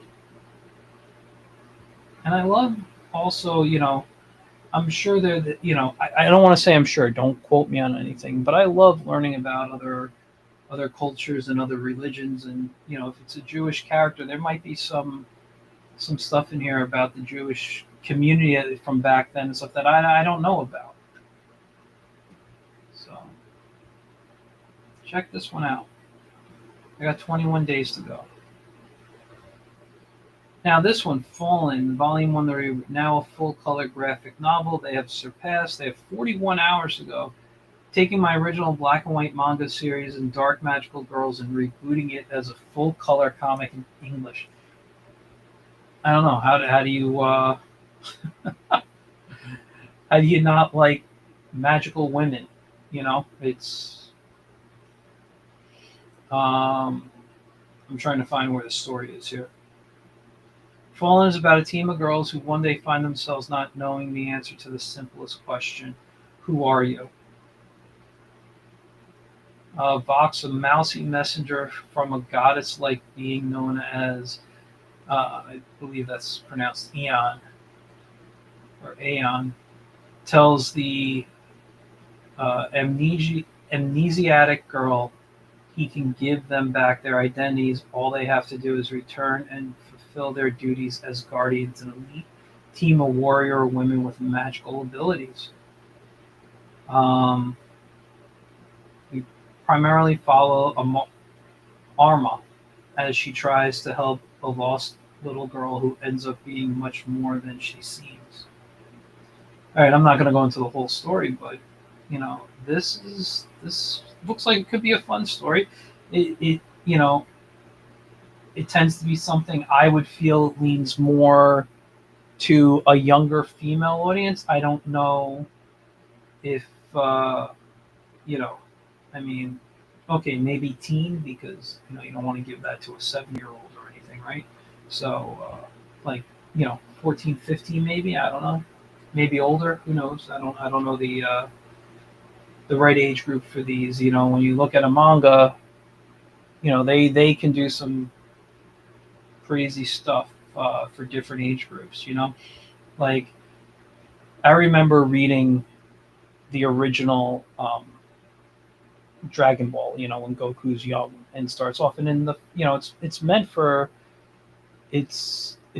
And I love also, I'm sure I don't want to say I'm sure, don't quote me on anything, but I love learning about other cultures and other religions. And, if it's a Jewish character, there might be some stuff in here about the Jewish community from back then and stuff that I don't know about. So check this one out. I got 21 days to go. Now this one, Fallen, Volume 1, they're now a full-color graphic novel. They have 41 hours to go, taking my original black and white manga series and Dark Magical Girls and rebooting it as a full-color comic in English. I don't know, how do you how do you not like magical women? It's I'm trying to find where the story is here. Fallen is about a team of girls who one day find themselves not knowing the answer to the simplest question: who are you? Vox, a mousy messenger from a goddess-like being known as, I believe that's pronounced Eon, or Aeon, tells the amnesiac girl he can give them back their identities. All they have to do is return and fulfill their duties as guardians, an elite team of warrior women with magical abilities. We primarily follow Arma as she tries to help a lost little girl who ends up being much more than she seems. All right, I'm not going to go into the whole story, but this looks like it could be a fun story. It tends to be something I would feel leans more to a younger female audience. I don't know if I mean, Okay, maybe teen, because you don't want to give that to a 7-year-old or anything, right? So like 14, 15, maybe, I don't know, maybe older, who knows? I don't know the right age group for these. When you look at a manga, they can do some crazy stuff for different age groups. Like, I remember reading the original Dragon Ball, when Goku's young and starts off, and in the it's meant for, it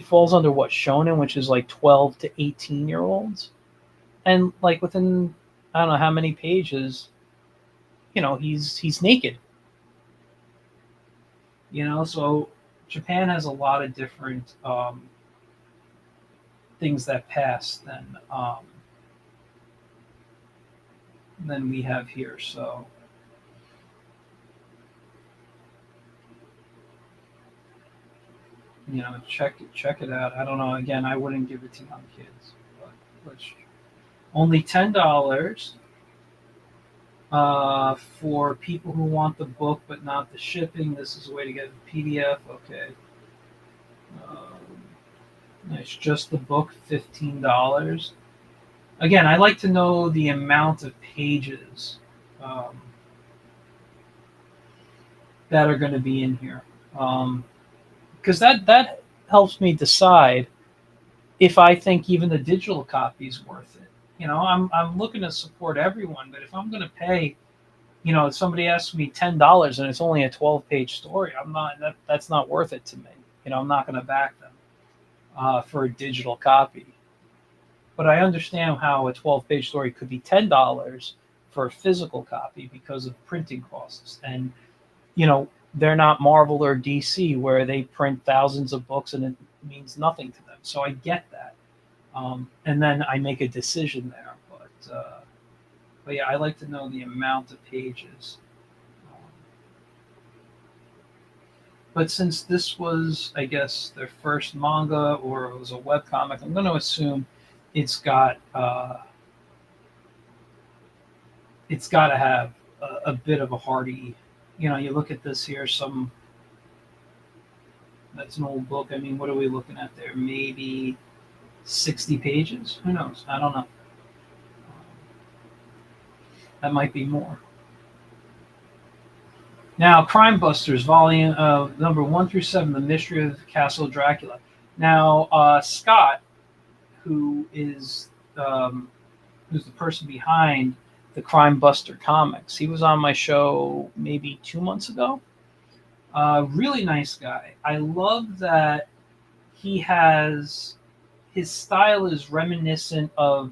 falls under what, shonen, which is like 12 to 18-year-olds, and like within, I don't know how many pages, he's naked. So Japan has a lot of different things that pass than we have here. So check it out. I don't know. Again, I wouldn't give it to young kids, but let's only $10 for people who want the book but not the shipping. This is a way to get the PDF. Okay. Nice. Just the book, $15. Again, I like to know the amount of pages that are going to be in here, because that helps me decide if I think even the digital copy is worth it. I'm looking to support everyone, but if I'm going to pay, if somebody asks me $10 and it's only a 12-page story, that's not worth it to me. I'm not going to back them for a digital copy. But I understand how a 12-page story could be $10 for a physical copy because of printing costs. And, they're not Marvel or DC where they print thousands of books and it means nothing to them. So I get that. And then I make a decision there. But yeah, I like to know the amount of pages. But since this was, I guess, their first manga, or it was a webcomic, I'm going to assume it's got to have a bit of a hearty. You look at this here. That's an old book. I mean, what are we looking at there? Maybe 60 pages. Who knows? I don't know. That might be more. Now, Crime Busters, volume number 1 through 7, The Mystery of Castle Dracula. Now, Scott, who's the person behind the Crime Buster comics, he was on my show maybe 2 months ago. Really nice guy. I love that his style is reminiscent of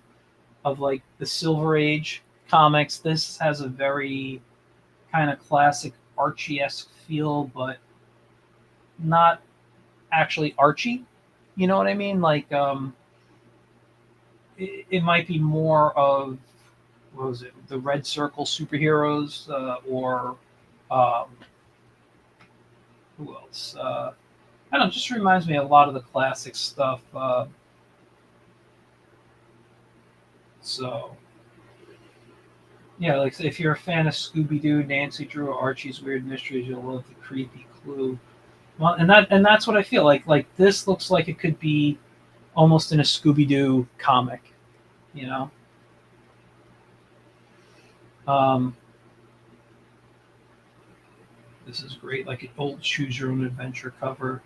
like the Silver Age comics. This has a very kind of classic Archie-esque feel, but not actually Archie. You know what I mean? Like, it might be more of, what was it, the Red Circle superheroes, or who else? I don't know. It just reminds me of a lot of the classic stuff. So yeah, like if you're a fan of Scooby-Doo, Nancy Drew, or Archie's Weird Mysteries, you'll love the Creepy Clue. Well, and that's what I feel like. Like, this looks like it could be almost in a Scooby-Doo comic, you know. This is great, like an old Choose Your Own Adventure cover.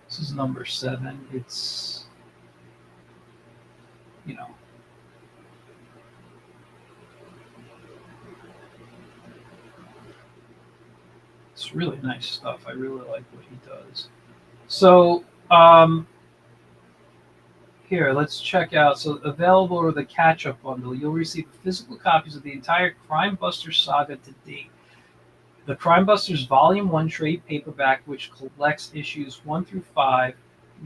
This is number 7. It's, you know, it's really nice stuff. I really like what he does. So, here, let's check out. So, available with the catch-up bundle, you'll receive physical copies of the entire Crime Busters saga to date. The Crime Busters Volume 1 trade paperback, which collects issues 1 through 5,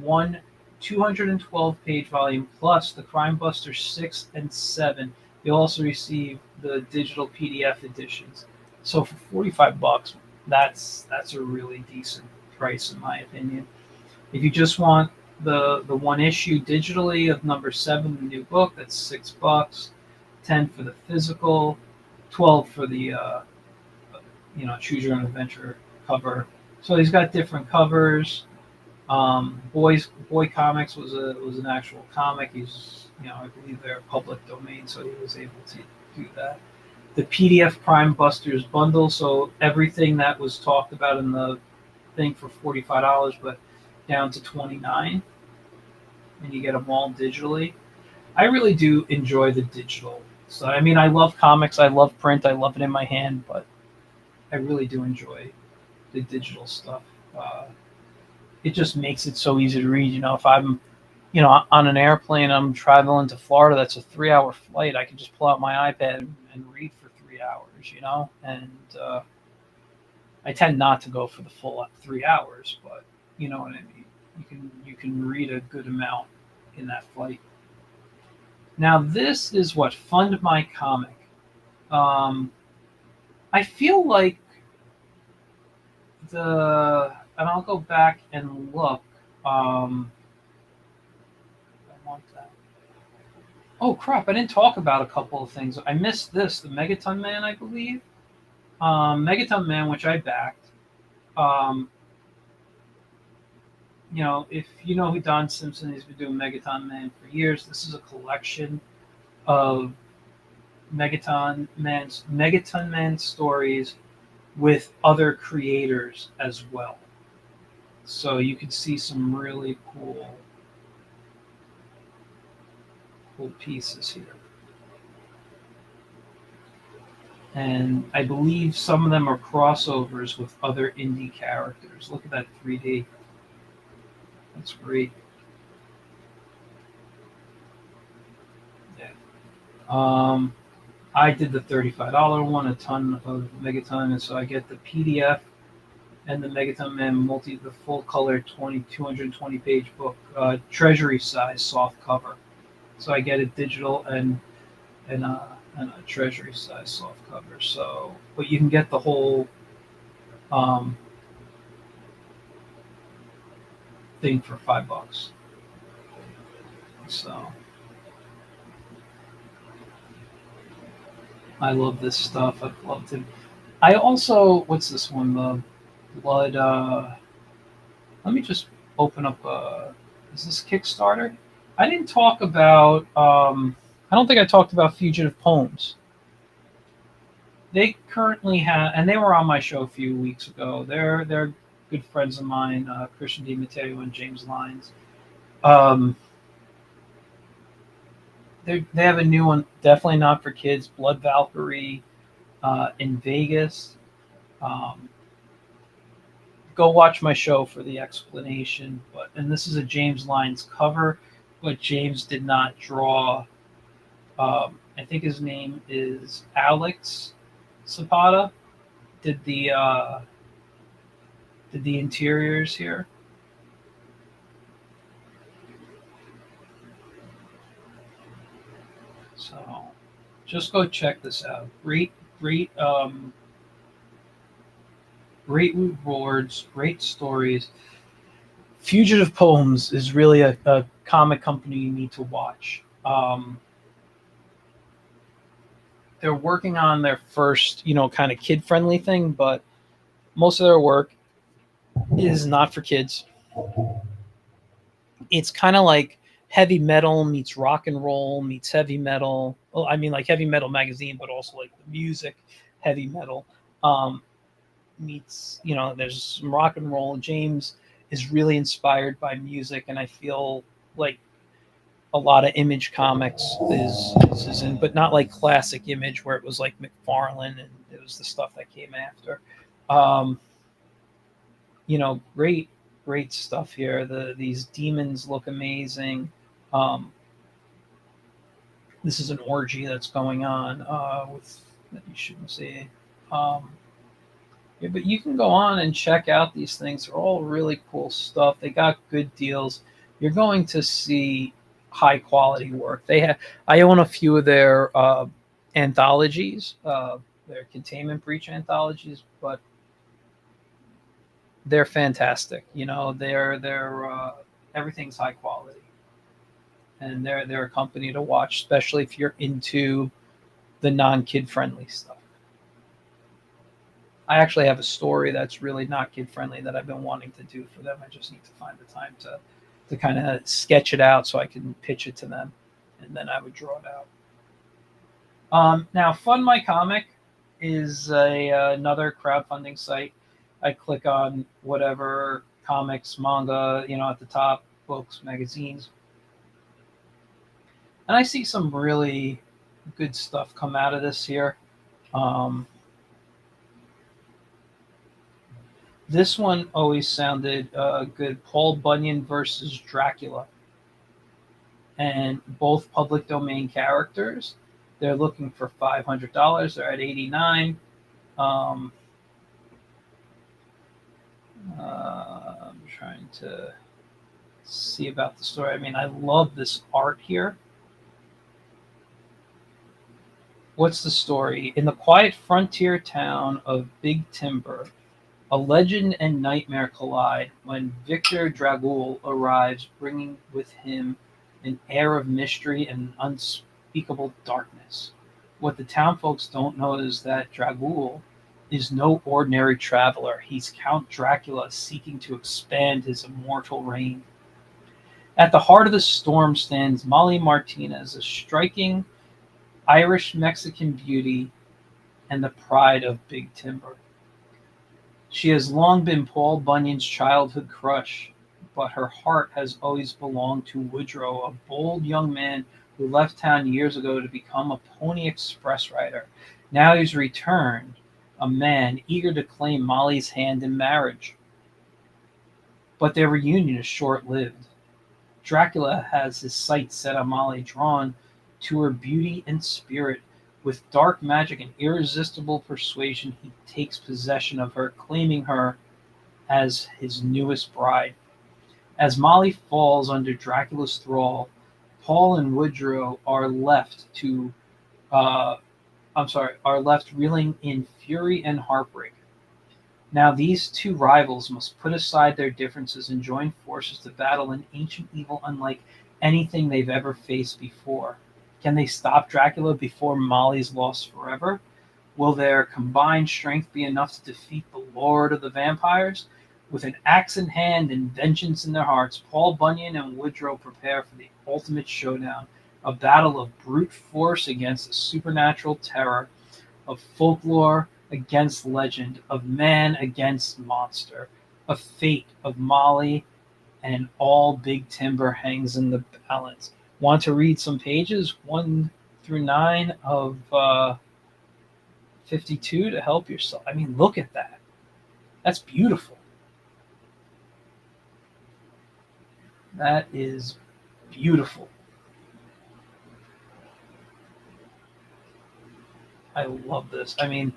one 212-page volume, plus the Crime Busters 6 and 7. You'll also receive the digital PDF editions. So for $45, that's a really decent price, in my opinion. If you just want the one issue digitally of number 7, the new book, that's $6. $10 for the physical, $12 for the choose your own adventure cover. So he's got different covers. Boy Comics was an actual comic. I believe they're public domain, so he was able to do that. The PDF Prime Busters bundle, so everything that was talked about in the thing for $45, but down to 29, and you get them all digitally. I really do enjoy the digital. So I mean, I love comics, I love print, I love it in my hand, but I really do enjoy the digital stuff. Uh, it just makes it so easy to read. If I'm, on an airplane, I'm traveling to Florida, that's a 3 hour flight. I can just pull out my iPad and read for 3 hours, and I tend not to go for the full 3 hours, but you know what I mean. You can read a good amount in that flight. Now this is what Fund My Comic. Um, I feel like and I'll go back and look. I want that. Oh crap! I didn't talk about a couple of things. I missed this. The Megaton Man, I believe. Megaton Man, which I backed. Um, if you know who Don Simpson is, he's been doing Megaton Man for years. This is a collection of Megaton Man stories with other creators as well. So you can see some really cool pieces here. And I believe some of them are crossovers with other indie characters. Look at that 3D. That's great. Yeah. I did the $35 one, a ton of Megaton, and so I get the PDF and the Megaton Man the full color 220 page book, treasury size soft cover. So I get it digital and a treasury size soft cover. So, but you can get the whole um, thing for $5. So I love this stuff. I've loved him. I also, what's this one? The blood. Let me just open up. Is this Kickstarter? I didn't talk about. I don't think I talked about Fugitive Poems. They currently have, and they were on my show a few weeks ago. They're good friends of mine, Christian DiMatteo and James Lyons. Um, they have a new one, definitely not for kids. Blood Valkyrie in Vegas. Um, go watch my show for the explanation. And this is a James Lyons cover, but James did not draw. I think his name is Alex Zapata. Did the interiors here. So just go check this out. Great rewards, great stories. Fugitive Poems is really a comic company you need to watch. They're working on their first, kind of kid friendly thing, but most of their work is not for kids. It's kind of like heavy metal meets rock and roll meets heavy metal. Well, I mean, like Heavy Metal Magazine, but also like the music, heavy metal meets. There's some rock and roll. James is really inspired by music, and I feel like a lot of Image Comics is in, but not like classic Image where it was like McFarlane and it was the stuff that came after. Um, great stuff here. These demons look amazing. Um, this is an orgy that's going on with that you shouldn't see. Um, yeah, but you can go on and check out these things. They're all really cool stuff. They got good deals. You're going to see high quality work. I own a few of their anthologies, their Containment Breach anthologies, but they're fantastic. They're everything's high quality, and they're a company to watch, especially if you're into the non kid friendly stuff. I actually have a story that's really not kid friendly that I've been wanting to do for them. I just need to find the time to kind of sketch it out so I can pitch it to them, and then I would draw it out. Now, Fund My Comic is another crowdfunding site. I click on whatever comics, manga, at the top, books, magazines, and I see some really good stuff come out of this here. Um, this one always sounded good. Paul Bunyan versus Dracula, and both public domain characters. They're looking for $500. They're at 89. Um, I'm trying to see about the story. I mean, I love this art here. What's the story? In the quiet frontier town of Big Timber, a legend and nightmare collide when Victor Dragul arrives, bringing with him an air of mystery and unspeakable darkness. What the town folks don't know is that Dragul is no ordinary traveler. He's Count Dracula seeking to expand his immortal reign. At the heart of the storm stands Molly Martinez, a striking Irish Mexican beauty and the pride of Big Timber. She has long been Paul Bunyan's childhood crush, but her heart has always belonged to Woodrow, a bold young man who left town years ago to become a Pony Express rider. Now he's returned, a man eager to claim Molly's hand in marriage. But their reunion is short-lived. Dracula has his sights set on Molly, drawn to her beauty and spirit. With dark magic and irresistible persuasion, he takes possession of her, claiming her as his newest bride. As Molly falls under Dracula's thrall, Paul and Woodrow are left reeling in fury and heartbreak. Now these two rivals must put aside their differences and join forces to battle an ancient evil unlike anything they've ever faced before. Can they stop Dracula before Molly's lost forever? Will their combined strength be enough to defeat the Lord of the Vampires? With an axe in hand and vengeance in their hearts, Paul Bunyan and Woodrow prepare for the ultimate showdown, a battle of brute force against a supernatural terror, of folklore against legend, of man against monster, of fate of Molly, and all Big Timber hangs in the balance. Want to read some pages 1 through 9 of 52 to help yourself? I mean, look at that. That's beautiful. That is beautiful. I love this. I mean,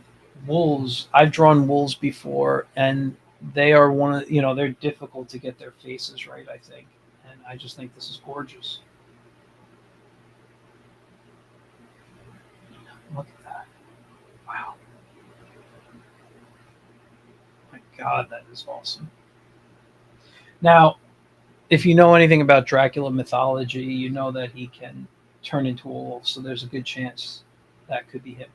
wolves. I've drawn wolves before, and they are they're difficult to get their faces right, I think. And I just think this is gorgeous. Look at that. Wow. My God, that is awesome. Now, if you know anything about Dracula mythology, you know that he can turn into a wolf, so there's a good chance that could be him.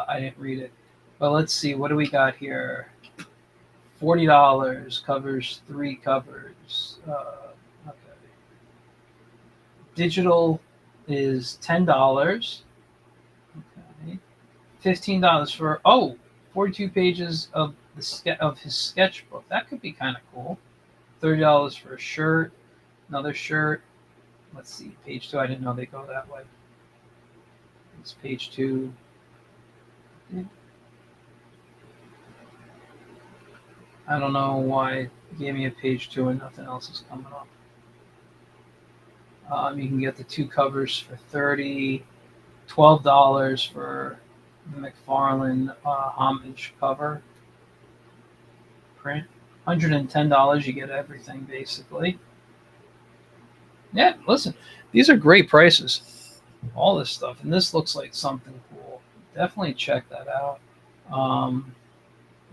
I didn't read it. But let's see, what do we got here? $40 covers 3 covers. Okay. Digital is $10. Okay. $15 for 42 pages of his sketchbook. That could be kind of cool. $30 for a shirt, another shirt. Let's see, page 2. I didn't know they go that way. It's page 2. I don't know why it gave me a page 2 and nothing else is coming up. You can get the 2 covers for $30, $12 for the McFarlane homage cover print. $110, you get everything basically. Yeah, listen, these are great prices. All this stuff, and this looks like something cool. Definitely check that out.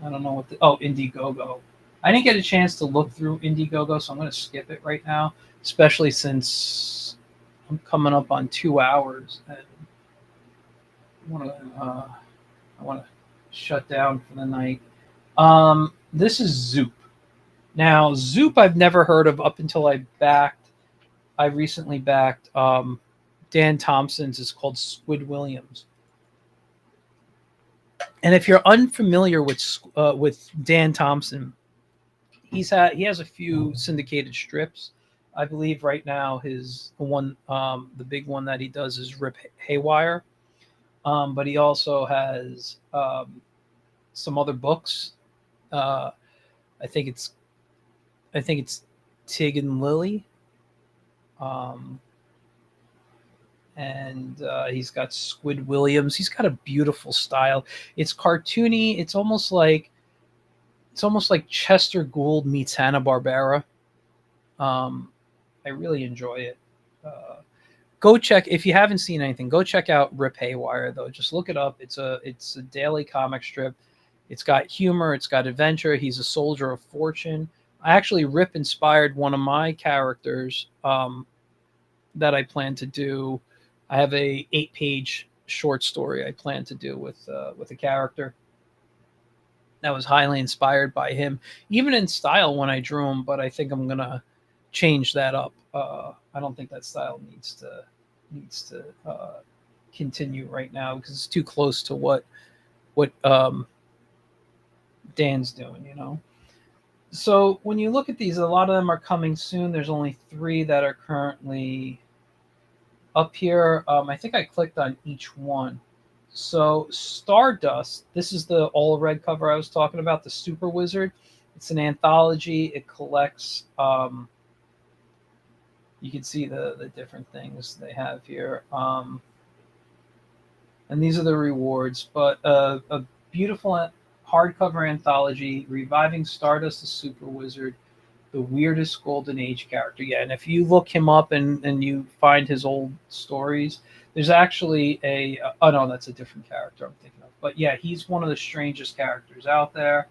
I don't know what Indiegogo. I didn't get a chance to look through Indiegogo, so I'm going to skip it right now, especially since I'm coming up on 2 hours, and I want to shut down for the night. This is Zoop. Now, Zoop I've never heard of up until I recently backed Dan Thompson's. It's called Squid Williams. And if you're unfamiliar with Dan Thompson, he has a few syndicated strips. I believe right now the big one that he does is Rip Haywire. But he also has some other books. Uh, I think it's Tig and Lily. Um, and he's got Squid Williams. He's got a beautiful style. It's cartoony. It's almost like Chester Gould meets Hanna Barbera. Um, I really enjoy it. Uh, Go check if you haven't seen anything. Go check out Rip Haywire though. Just look it up. It's a daily comic strip. It's got humor. It's got adventure. He's a soldier of fortune. Actually, Rip inspired one of my characters that I plan to do. I have a 8-page short story I plan to do with a character that was highly inspired by him, even in style when I drew him. But I think I'm gonna change that up. I don't think that style needs to continue right now because it's too close to what Dan's doing. You know. So when you look at these, a lot of them are coming soon. There's only 3 that are currently up here. I think I clicked on each one. So Stardust, this is the all red cover I was talking about, the Super Wizard. It's an anthology. It collects. You can see the different things they have here, and these are the rewards. But a beautiful hardcover anthology reviving Stardust, the Super Wizard, the weirdest golden age character. Yeah, and if you look him up and you find his old stories, there's actually a oh no, that's a different character I'm thinking of. But yeah, he's one of the strangest characters out there.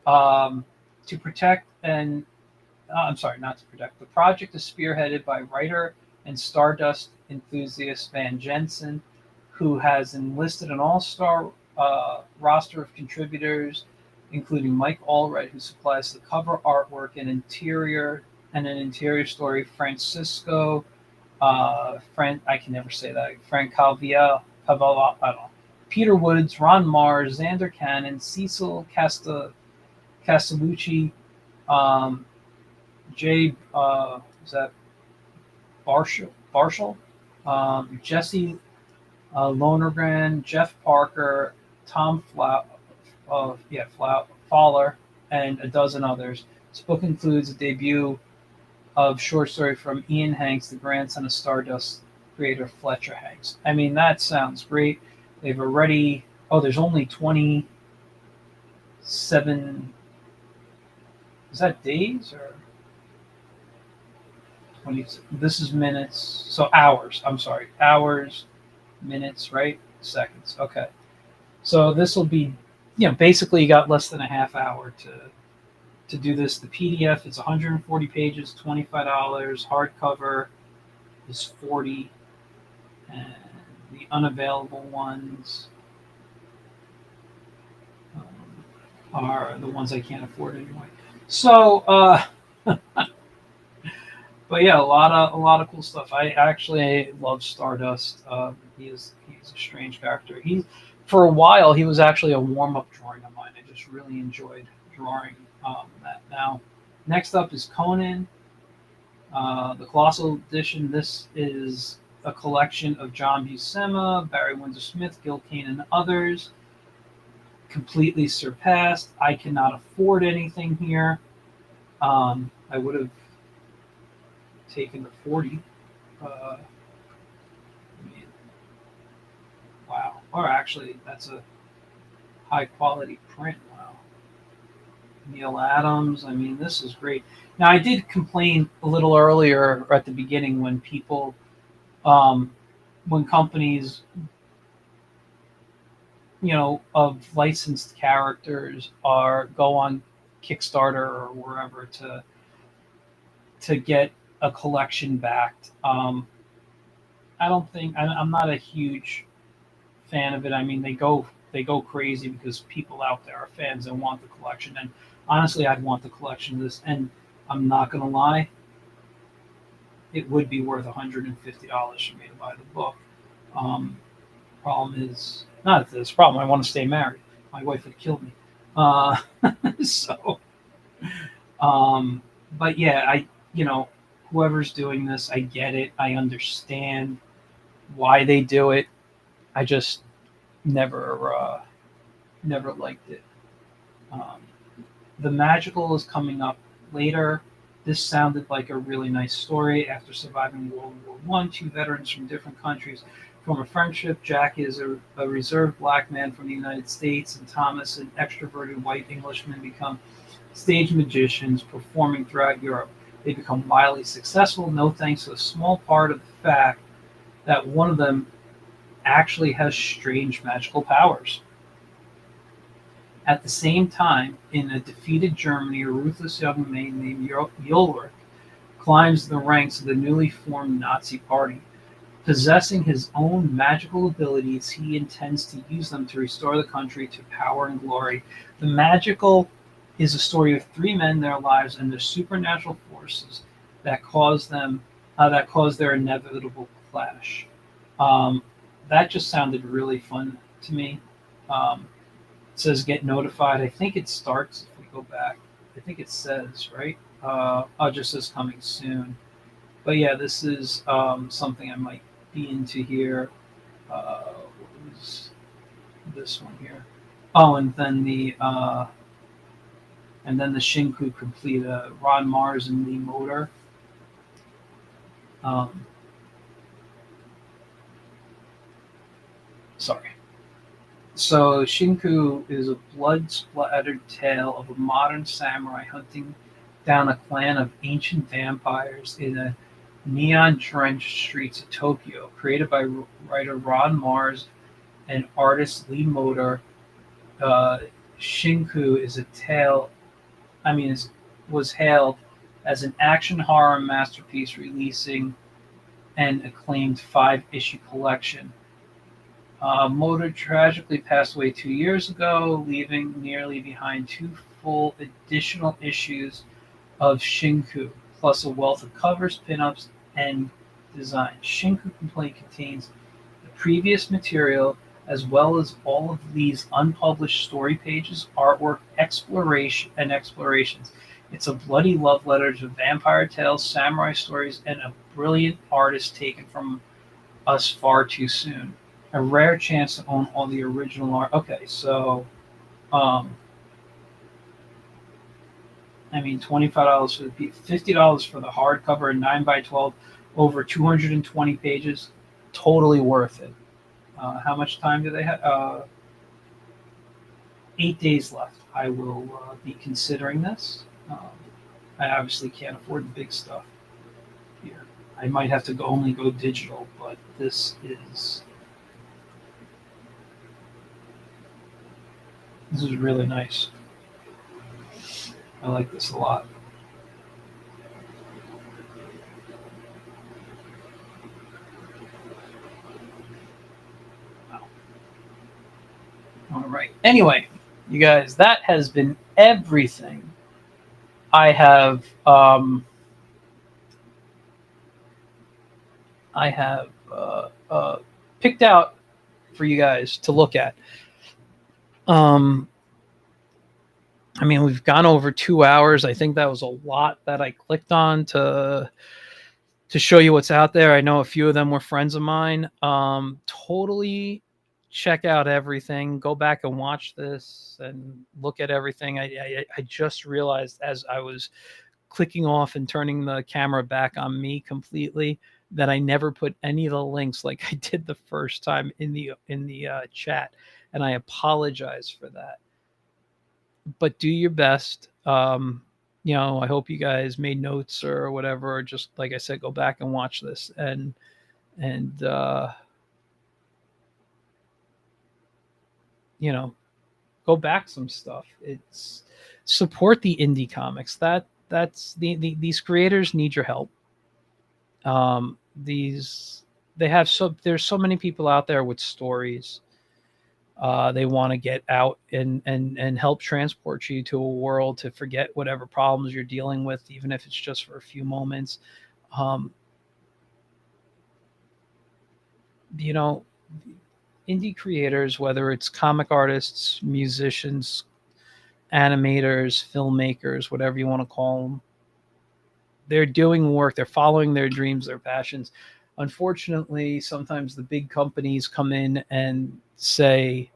To protect and I'm sorry, not to protect. The project is spearheaded by writer and Stardust enthusiast Van Jensen, who has enlisted an all-star roster of contributors, including Mike Allred, who supplies the cover artwork and an interior story. Francisco, I can never say that. Frank Calvia, I don't know. Peter Woods, Ron Mars, Xander Cannon, Cecil Castellucci, um, Jay, is that Barshall, Jesse Lonergan, Jeff Parker, Tom Fowler, and a dozen others. This book includes a debut of short story from Ian Hanks, the grandson of Stardust creator Fletcher Hanks. I mean, that sounds great. They've already. Oh, there's only 27. Is that days or 20? This is minutes. So hours. I'm sorry, hours, minutes, right? Seconds. Okay. So this will be, basically you got less than a half hour to do this. The PDF is 140 pages, $25. Hardcover is 40, and the unavailable ones are the ones I can't afford anyway. So, but yeah, a lot of cool stuff. I actually love Stardust. He's a strange character. For a while he was actually a warm up drawing of mine. I just really enjoyed drawing that. Now, next up is Conan, the Colossal Edition. This is a collection of John Buscema, Barry Windsor Smith, Gil Kane, and others. Completely surpassed. I cannot afford anything here. I would have taken the 40. I mean, wow. Or actually, that's a high quality print. Wow. Neil Adams. I mean, this is great. Now, I did complain a little earlier at the beginning um, when companies, of licensed characters go on Kickstarter or wherever to get a collection backed. I don't think I'm not a huge fan of it. I mean, they go they go crazy because people out there are fans and want the collection. And honestly, I'd want the collection of this. And I'm not gonna lie, it would be worth $150 for me to buy the book. Um, Problem is not this problem. I want to stay married. My wife would kill me. Uh, so, um, but yeah, whoever's doing this, I get it. I understand why they do it. I just never liked it. Um, the magical is coming up later. This sounded like a really nice story. After surviving World War One, two veterans from different countries form a friendship. Jack is a reserved black man from the United States, and Thomas, an extroverted white Englishman, become stage magicians performing throughout Europe. They become wildly successful, no thanks to a small part of the fact that one of them actually has strange magical powers. At the same time, in a defeated Germany, a ruthless young man named Ulrich climbs the ranks of the newly formed Nazi Party. Possessing his own magical abilities, he intends to use them to restore the country to power and glory. The magical is a story of three men, their lives, and the supernatural forces that cause their inevitable clash. Um, that just sounded really fun to me. Um, it says get notified. I think it starts if we go back. I think it says right. Oh, it just says coming soon. But yeah, this is something I might be into here. What was this one here? Oh, and then the Shinku complete Ron Mars and Lee Motor. Um, Sorry. So Shinku is a blood-splattered tale of a modern samurai hunting down a clan of ancient vampires in the neon-drenched streets of Tokyo. Created by writer Ron Mars and artist Lee Motor, uh, Shinku is a tale. Was hailed as an action horror masterpiece, releasing an acclaimed five-issue collection. Motor tragically passed away 2 years ago, leaving nearly behind two full additional issues of Shinku, plus a wealth of covers, pinups, and designs. Shinku Complaint contains the previous material as well as all of these unpublished story pages, artwork, explorations. It's a bloody love letter to vampire tales, samurai stories, and a brilliant artist taken from us far too soon. A rare chance to own all the original art. Okay, so um, $25 for the $50 for the hardcover and 9 by 12, over 220 pages. Totally worth it. How much time do they have? 8 days left. I will be considering this. I obviously can't afford the big stuff here. I might have to only go digital, but this is really nice. I like this a lot. Wow. All right. Anyway, you guys, that has been everything I have. I have picked out for you guys to look at. We've gone over 2 hours. I think that was a lot that I clicked on to show you what's out there. I know a few of them were friends of mine. Totally check out everything. Go back and watch this and look at everything. I just realized as I was clicking off and turning the camera back on me completely that I never put any of the links like I did the first time in the chat, and I apologize for that. But do your best. I hope you guys made notes or whatever. Or just like I said, go back and watch this and go back some stuff. It's support the indie comics. That's these creators need your help. There's so many people out there with stories They want to get out and help transport you to a world to forget whatever problems you're dealing with, even if it's just for a few moments. Um, you know, indie creators, whether it's comic artists, musicians, animators, filmmakers, whatever you want to call them, they're doing work. They're following their dreams, their passions. Unfortunately, sometimes the big companies come in and say,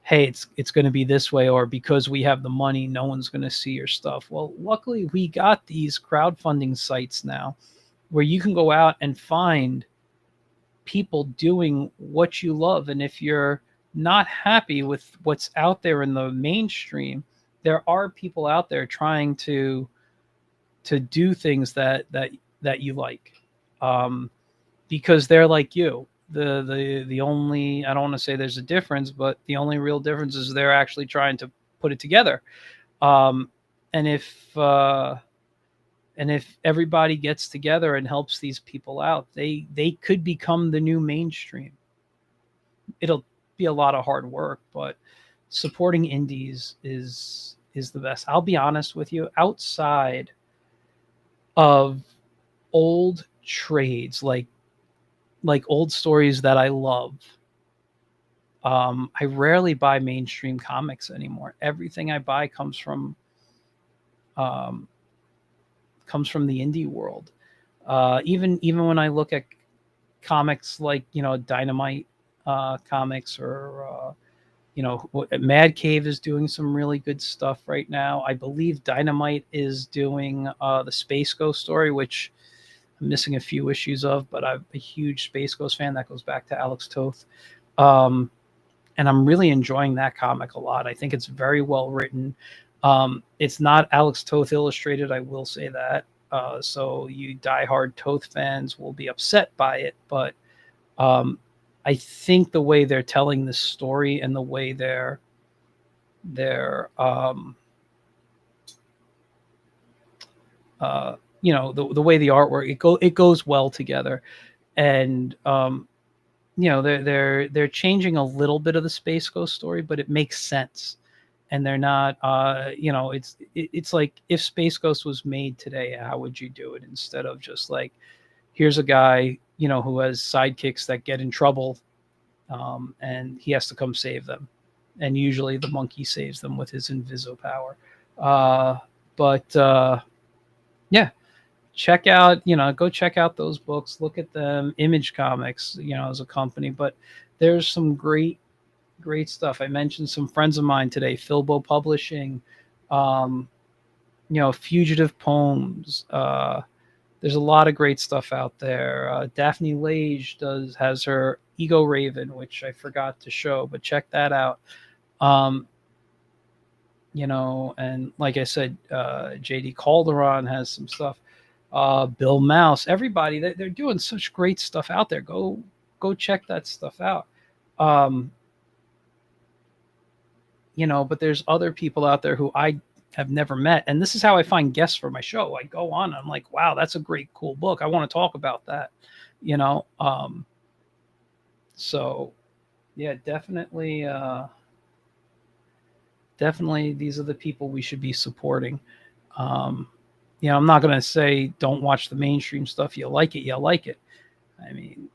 hey, it's going to be this way, or because we have the money, no one's going to see your stuff. Well, luckily we got these crowdfunding sites now where you can go out and find people doing what you love. And if you're not happy with what's out there in the mainstream, there are people out there trying to do things that you like, um, because they're like you. The only, I don't want to say there's a difference, but the only real difference is they're actually trying to put it together. Um, and if everybody gets together and helps these people out, they could become the new mainstream. It'll be a lot of hard work, but supporting indies is the best. I'll be honest with you, outside of old trades, like old stories that I love, I rarely buy mainstream comics anymore. Everything I buy um, comes from the indie world. Even when I look at comics like, Dynamite comics, or Mad Cave is doing some really good stuff right now. I believe Dynamite is doing the Space Ghost story, which I'm missing a few issues of, but I'm a huge Space Ghost fan. That goes back to Alex Toth. Um, and I'm really enjoying that comic a lot. I think it's very well written. It's not Alex Toth illustrated, I will say that. So you diehard Toth fans will be upset by it, but um, I think the way they're telling this story and the way they're the way the artwork, it goes well together. And they're changing a little bit of the Space Ghost story, but it makes sense. And they're not, it's like, if Space Ghost was made today, how would you do it? Instead of just like, here's a guy, who has sidekicks that get in trouble, and he has to come save them. And usually the monkey saves them with his Inviso power. But yeah, go check out those books, look at them. Image Comics, as a company, but there's some great stuff. I mentioned some friends of mine today, Filbo Publishing, um, Fugitive Poems. There's a lot of great stuff out there. Daphne Lage has her Ego Raven, which I forgot to show, but check that out. Um, and like I said, JD Calderon has some stuff. Bill Mouse, everybody, they're doing such great stuff out there. Go check that stuff out. Um, but there's other people out there who I have never met. And this is how I find guests for my show. I go on, I'm like, wow, that's a great, cool book. I want to talk about that, so yeah, definitely these are the people we should be supporting. Um, I'm not going to say don't watch the mainstream stuff. You like it. I mean,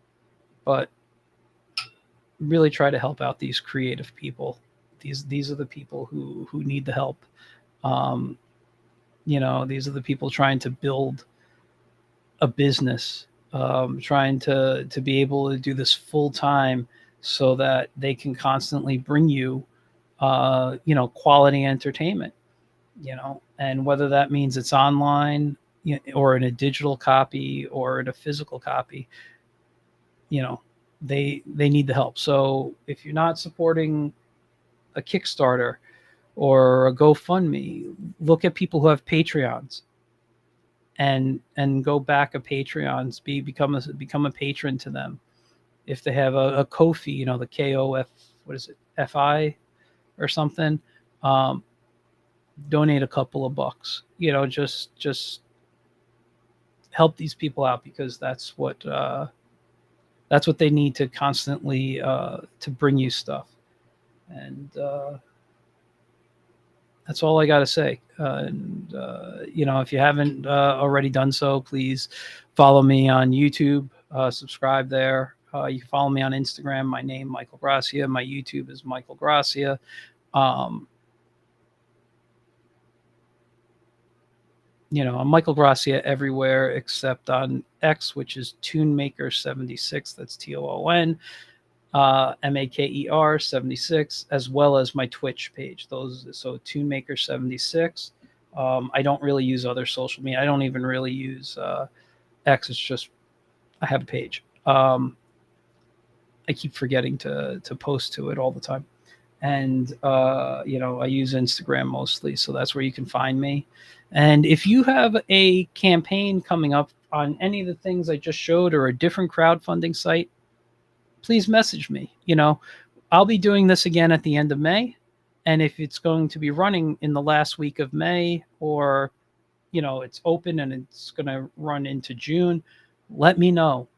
but really try to help out these creative people. These are the people who need the help. Um, these are the people trying to build a business, trying to be able to do this full time, so that they can constantly bring you, quality entertainment. And whether that means it's online, or in a digital copy or in a physical copy, they need the help. So if you're not supporting a Kickstarter or a GoFundMe, look at people who have Patreons, and go back a Patreons, become a patron to them. If they have a Ko-fi, the KOF, what is it, FI or something, um, donate a couple of bucks. Just help these people out, because that's what they need to constantly to bring you stuff. And that's all I got to say. If you haven't already done so, please follow me on YouTube, subscribe there. You can follow me on Instagram. My name, Michael Gracia. My YouTube is Michael Gracia. I'm Michael Gracia everywhere except on X, which is ToonMaker76. That's TOON. Maker 76, as well as my Twitch page. So ToonMaker76. I don't really use other social media. I don't even really use X. It's just I have a page. I keep forgetting to post to it all the time, and I use Instagram mostly, so that's where you can find me. And if you have a campaign coming up on any of the things I just showed or a different crowdfunding site, please message me. I'll be doing this again at the end of May. And if it's going to be running in the last week of May, or, it's open and it's going to run into June, let me know.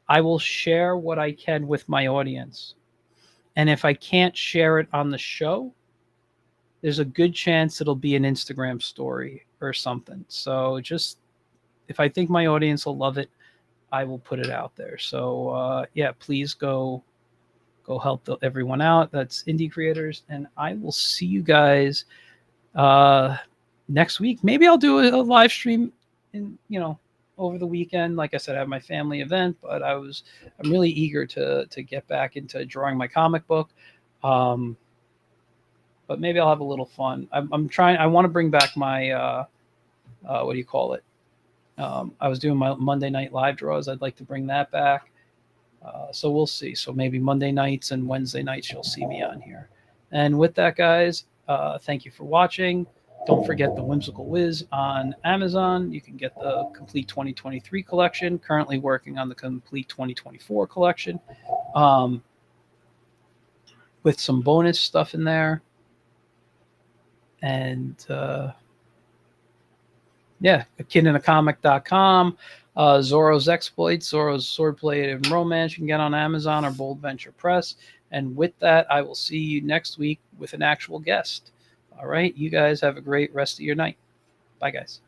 I will share what I can with my audience. And if I can't share it on the show, there's a good chance it'll be an Instagram story or something. So if I think my audience will love it, I will put it out there. So please go help everyone out. That's indie creators, and I will see you guys next week. Maybe I'll do a live stream over the weekend. Like I said, I have my family event, but I'm really eager to get back into drawing my comic book. But maybe I'll have a little fun. I'm trying. I want to bring back my what do you call it? I was doing my Monday night live draws. I'd like to bring that back. So we'll see. So maybe Monday nights and Wednesday nights you'll see me on here. And with that, guys, thank you for watching. Don't forget the Whimsical Wiz on Amazon. You can get the complete 2023 collection. Currently working on the complete 2024 collection, with some bonus stuff in there. And akidinacomic.com. Zorro's Exploits, Zorro's Swordplay and Romance you can get on Amazon or Bold Venture Press. And with that, I will see you next week with an actual guest. All right, you guys have a great rest of your night. Bye, guys.